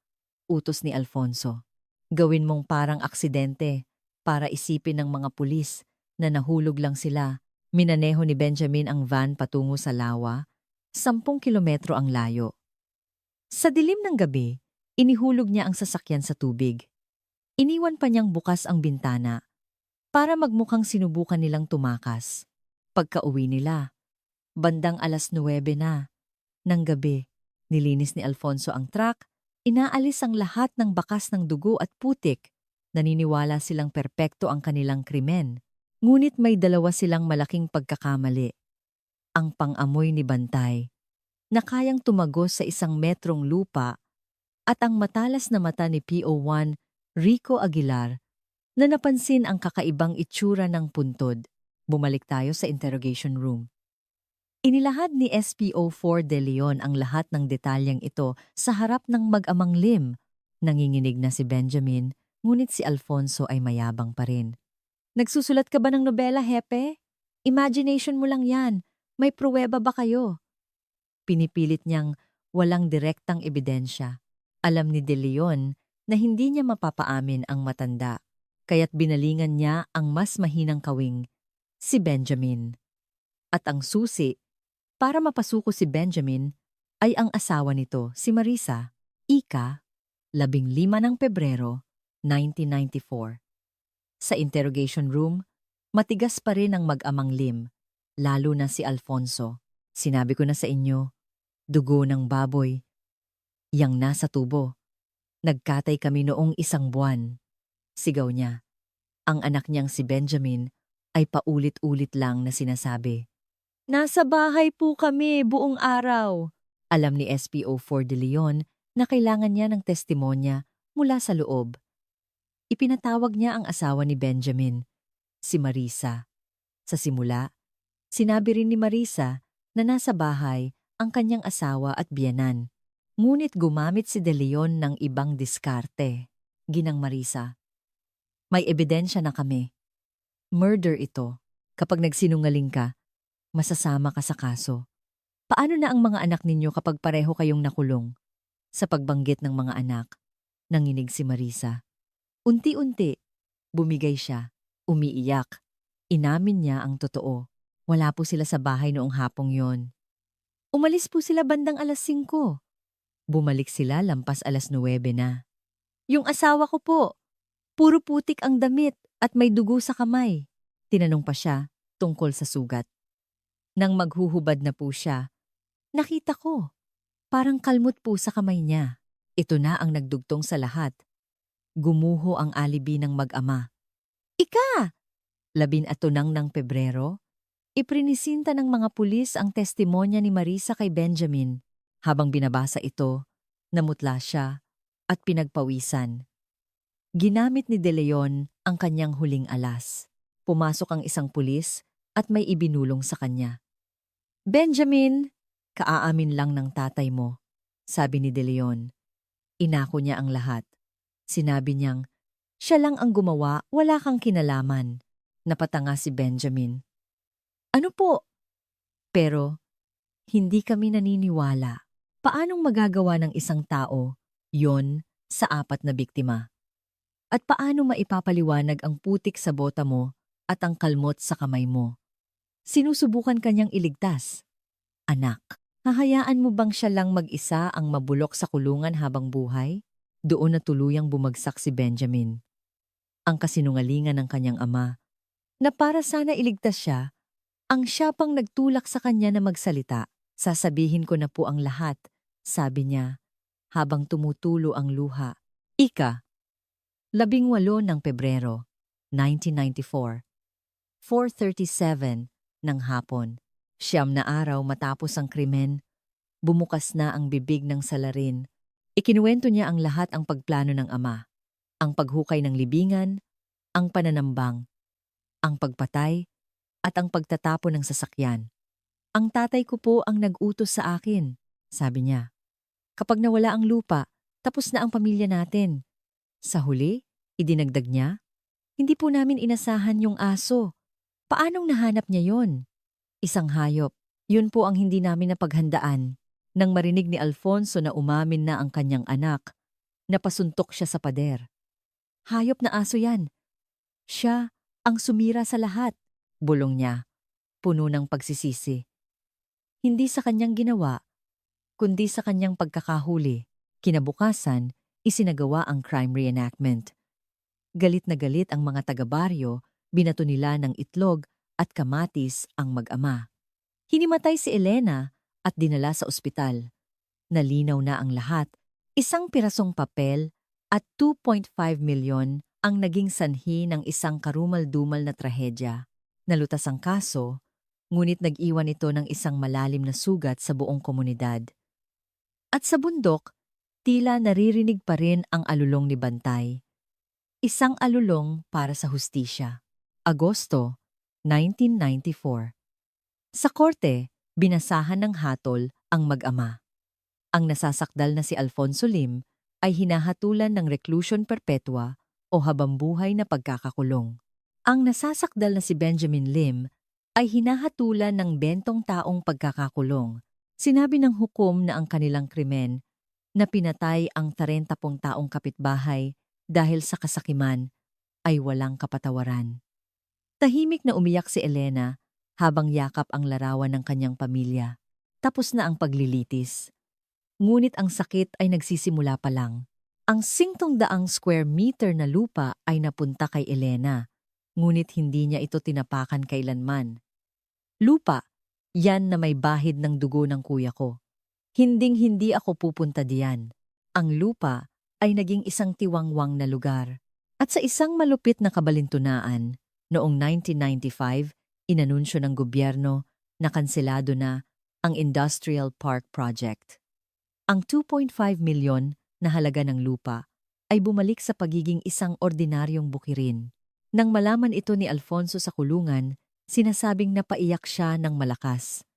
utos ni Alfonso. Gawin mong parang aksidente para isipin ng mga pulis na nahulog lang sila. Minaneho ni Benjamin ang van patungo sa lawa, 10 kilometro ang layo. Sa dilim ng gabi, inihulog niya ang sasakyan sa tubig. Iniwan pa niyang bukas ang bintana para magmukhang sinubukan nilang tumakas. Pagka-uwi nila, bandang 9:00 na ng gabi, nilinis ni Alfonso ang truck, inaalis ang lahat ng bakas ng dugo at putik. Naniniwala silang perpekto ang kanilang krimen. Ngunit may 2 silang malaking pagkakamali. Ang pang-amoy ni Bantay, na kayang tumagos sa 1 metrong lupa, at ang matalas na mata ni PO1 Rico Aguilar, na napansin ang kakaibang itsura ng puntod. Bumalik tayo sa interrogation room. Inilahad ni SPO4 De Leon ang lahat ng detalyeng ito sa harap ng mag-amang Lim. Nanginginig na si Benjamin, ngunit si Alfonso ay mayabang pa rin. Nagsusulat ka ba ng nobela, Hepe? Imagination mo lang yan. May pruweba ba kayo? Pinipilit niyang walang direktang ebidensya. Alam ni De Leon na hindi niya mapapaamin ang matanda, kaya't binalingan niya ang mas mahinang kawing, si Benjamin. At ang susi, para mapasuko si Benjamin, ay ang asawa nito, si Marisa, ika, 15 ng Pebrero, 1994. Sa interrogation room, matigas pa rin ang mag-amang Lim, lalo na si Alfonso. Sinabi ko na sa inyo, dugo ng baboy, yang nasa tubo. Nagkatay kami noong 1 buwan. Sigaw niya. Ang anak niyang si Benjamin ay paulit-ulit lang na sinasabi, "Nasa bahay po kami buong araw." Alam ni SPO4 De Leon na kailangan niya ng testimonya mula sa loob. Ipinatawag niya ang asawa ni Benjamin, si Marisa. Sa simula, sinabi rin ni Marisa na nasa bahay ang kanyang asawa at biyenan. Ngunit gumamit si De Leon ng ibang diskarte. Ginang Marisa, "May ebidensya na kami. Murder ito. Kapag nagsinungaling ka, masasama ka sa kaso. Paano na ang mga anak ninyo kapag pareho kayong nakulong?" Sa pagbanggit ng mga anak, nanginig si Marisa. Unti-unti, bumigay siya, umiiyak. Inamin niya ang totoo. Wala po sila sa bahay noong hapong yon. Umalis po sila bandang 5:00. Bumalik sila lampas 9:00 na. Yung asawa ko po, puro putik ang damit at may dugo sa kamay. Tinanong pa siya tungkol sa sugat. Nang maghuhubad na po siya, nakita ko, parang kalmot po sa kamay niya. Ito na ang nagdugtong sa lahat. Gumuho ang alibi ng mag-ama. Ika! 11 ng Pebrero, iprinisinta ng mga pulis ang testimonya ni Marisa kay Benjamin. Habang binabasa ito, Namutla siya at pinagpawisan. Ginamit ni De Leon ang kanyang huling alas. Pumasok ang isang pulis at may ibinulong sa kanya. Benjamin, kaaamin lang ng tatay mo, sabi ni De Leon. Inako niya ang lahat. Sinabi niyang, siya lang ang gumawa, wala kang kinalaman. Napatanga si Benjamin. Ano po? Pero, hindi kami naniniwala. Paanong magagawa ng isang tao yon sa 4 na biktima? At paano maipapaliwanag ang putik sa bota mo at ang kalmot sa kamay mo? Sinusubukan kanyang iligtas. Anak, hahayaan mo bang siya lang mag-isa ang mabulok sa kulungan habang buhay? Doon na tuluyang bumagsak si Benjamin. Ang kasinungalingan ng kanyang ama, na para sana iligtas siya, ang siya pang nagtulak sa kanya na magsalita. Sasabihin ko na po ang lahat, sabi niya, habang tumutulo ang luha. 18 ng Pebrero, 1994. 4:37 ng hapon. 9 na araw matapos ang krimen, bumukas na ang bibig ng salarin. Ikinuwento niya ang lahat ang pagplano ng ama. Ang paghukay ng libingan, ang pananambang, ang pagpatay, at ang pagtatapon ng sasakyan. Ang tatay ko po ang nag-utos sa akin, sabi niya. Kapag nawala ang lupa, tapos na ang pamilya natin. Sa huli, idinagdag niya, hindi po namin inasahan yung aso. Paanong nahanap niya yon? Isang hayop. Yun po ang hindi namin napaghandaan. Nang marinig ni Alfonso na umamin na ang kanyang anak, napasuntok siya sa pader. Hayop na aso yan. Siya ang sumira sa lahat, bulong niya, puno ng pagsisisi. Hindi sa kanyang ginawa, kundi sa kanyang pagkakahuli. Kinabukasan, isinagawa ang crime reenactment. Galit na galit ang mga taga-baryo, binato nila ng itlog at kamatis ang mag-ama. Hinimatay si Elena at dinala sa ospital. Nalinaw na ang lahat, isang pirasong papel at 2.5 milyon ang naging sanhi ng isang karumal-dumal na trahedya. Nalutas ang kaso, ngunit nag-iwan ito ng isang malalim na sugat sa buong komunidad. At sa bundok, tila naririnig pa rin ang alulong ni Bantay. Isang alulong para sa hustisya. Agosto, 1994. Sa korte, binasahan ng hatol ang mag-ama. Ang nasasakdal na si Alfonso Lim ay hinahatulan ng reclusion perpetua o habambuhay na pagkakakulong. Ang nasasakdal na si Benjamin Lim ay hinahatulan ng 20 taong pagkakakulong. Sinabi ng hukom na ang kanilang krimen na pinatay ang 30 taong kapitbahay dahil sa kasakiman ay walang kapatawaran. Tahimik na umiyak si Elena habang yakap ang larawan ng kanyang pamilya. Tapos na ang paglilitis. Ngunit ang sakit ay nagsisimula pa lang. Ang 500 square meter na lupa ay napunta kay Elena, ngunit hindi niya ito tinapakan kailanman. Lupa, yan na may bahid ng dugo ng kuya ko. Hinding-hindi ako pupunta diyan. Ang lupa ay naging isang tiwangwang na lugar. At sa isang malupit na kabalintunaan, noong 1995, inanunsyo ng gobyerno na kanselado na ang Industrial Park Project. Ang 2.5 milyon na halaga ng lupa ay bumalik sa pagiging isang ordinaryong bukirin. Nang malaman ito ni Alfonso sa kulungan, sinasabing napaiyak siya ng malakas.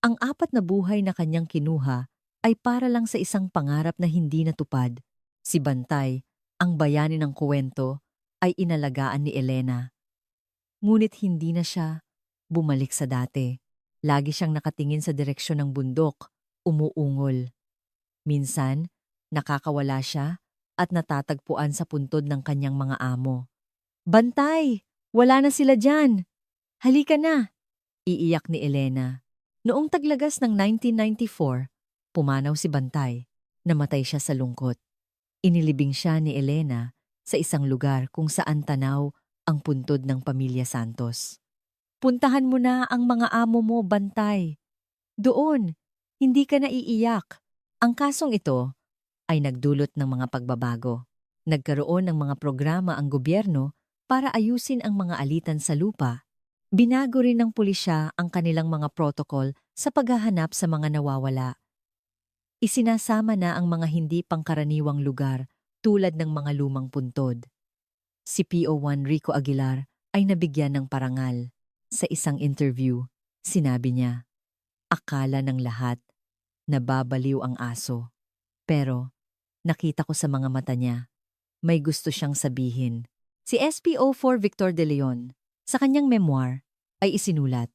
Ang 4 na buhay na kanyang kinuha ay para lang sa isang pangarap na hindi natupad. Si Bantay, ang bayani ng kuwento, ay inalagaan ni Elena. Ngunit hindi na siya bumalik sa dati. Lagi siyang nakatingin sa direksyon ng bundok, umuungol. Minsan, nakakawala siya at natatagpuan sa puntod ng kanyang mga amo. Bantay! Wala na sila dyan! Halika na! Iiyak ni Elena. Noong taglagas ng 1994, pumanaw si Bantay. Namatay siya sa lungkot. Inilibing siya ni Elena sa isang lugar kung saan tanaw ang puntod ng pamilya Santos. Puntahan mo na ang mga amo mo, Bantay. Doon, hindi ka na iiyak. Ang kasong ito ay nagdulot ng mga pagbabago. Nagkaroon ng mga programa ang gobyerno para ayusin ang mga alitan sa lupa. Binago rin ng pulisya ang kanilang mga protokol sa paghahanap sa mga nawawala. Isinasama na ang mga hindi pangkaraniwang lugar tulad ng mga lumang puntod. Si PO1 Rico Aguilar ay nabigyan ng parangal. Sa isang interview, sinabi niya, "Akala ng lahat, nababaliw ang aso. Pero nakita ko sa mga mata niya, may gusto siyang sabihin." Si SPO4 Victor De Leon, sa kanyang memoir, ay isinulat,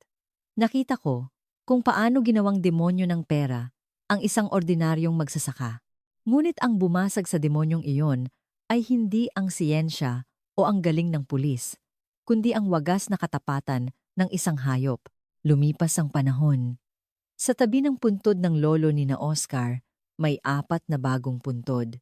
"Nakita ko kung paano ginawang demonyo ng pera ang isang ordinaryong magsasaka. Ngunit ang bumasag sa demonyong iyon ay hindi ang siyensya o ang galing ng pulis, kundi ang wagas na katapatan ng isang hayop." Lumipas ang panahon. Sa tabi ng puntod ng lolo ni na Oscar, may 4 na bagong puntod.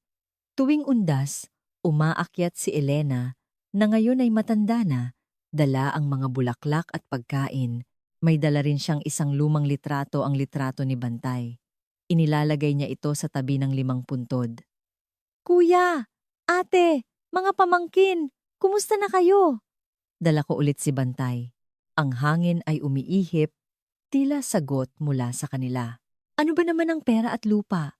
Tuwing undas, umaakyat si Elena, na ngayon ay matanda na, dala ang mga bulaklak at pagkain. May dala rin siyang isang lumang litrato, ang litrato ni Bantay. Inilalagay niya ito sa tabi ng 5 puntod. "Kuya! Ate! Mga pamangkin! Kumusta na kayo?" Dala ko ulit si Bantay. Ang hangin ay umiihip, tila sagot mula sa kanila. "Ano ba naman ang pera at lupa?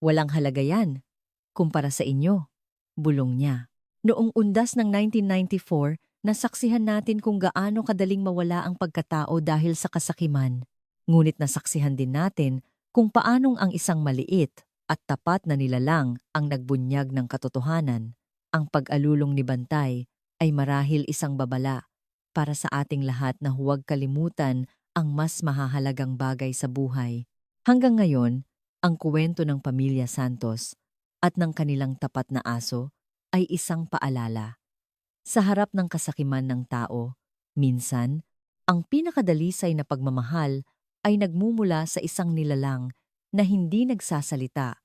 Walang halaga yan kumpara sa inyo," bulong niya. Noong undas ng 1994, nasaksihan natin kung gaano kadaling mawala ang pagkatao dahil sa kasakiman. Ngunit nasaksihan din natin kung paanong ang isang maliit at tapat na nilalang ang nagbunyag ng katotohanan. Ang pag-alulong ni Bantay ay marahil isang babala para sa ating lahat na huwag kalimutan ang mas mahahalagang bagay sa buhay. Hanggang ngayon, ang kuwento ng pamilya Santos at ng kanilang tapat na aso ay isang paalala. Sa harap ng kasakiman ng tao, minsan, ang pinakadalisay na pagmamahal ay nagmumula sa isang nilalang na hindi nagsasalita.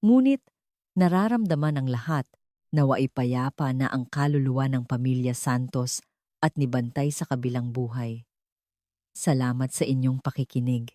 Ngunit, nararamdaman ng lahat na waipayapa na ang kaluluwa ng pamilya Santos at ni Bantay sa kabilang buhay. Salamat sa inyong pakikinig.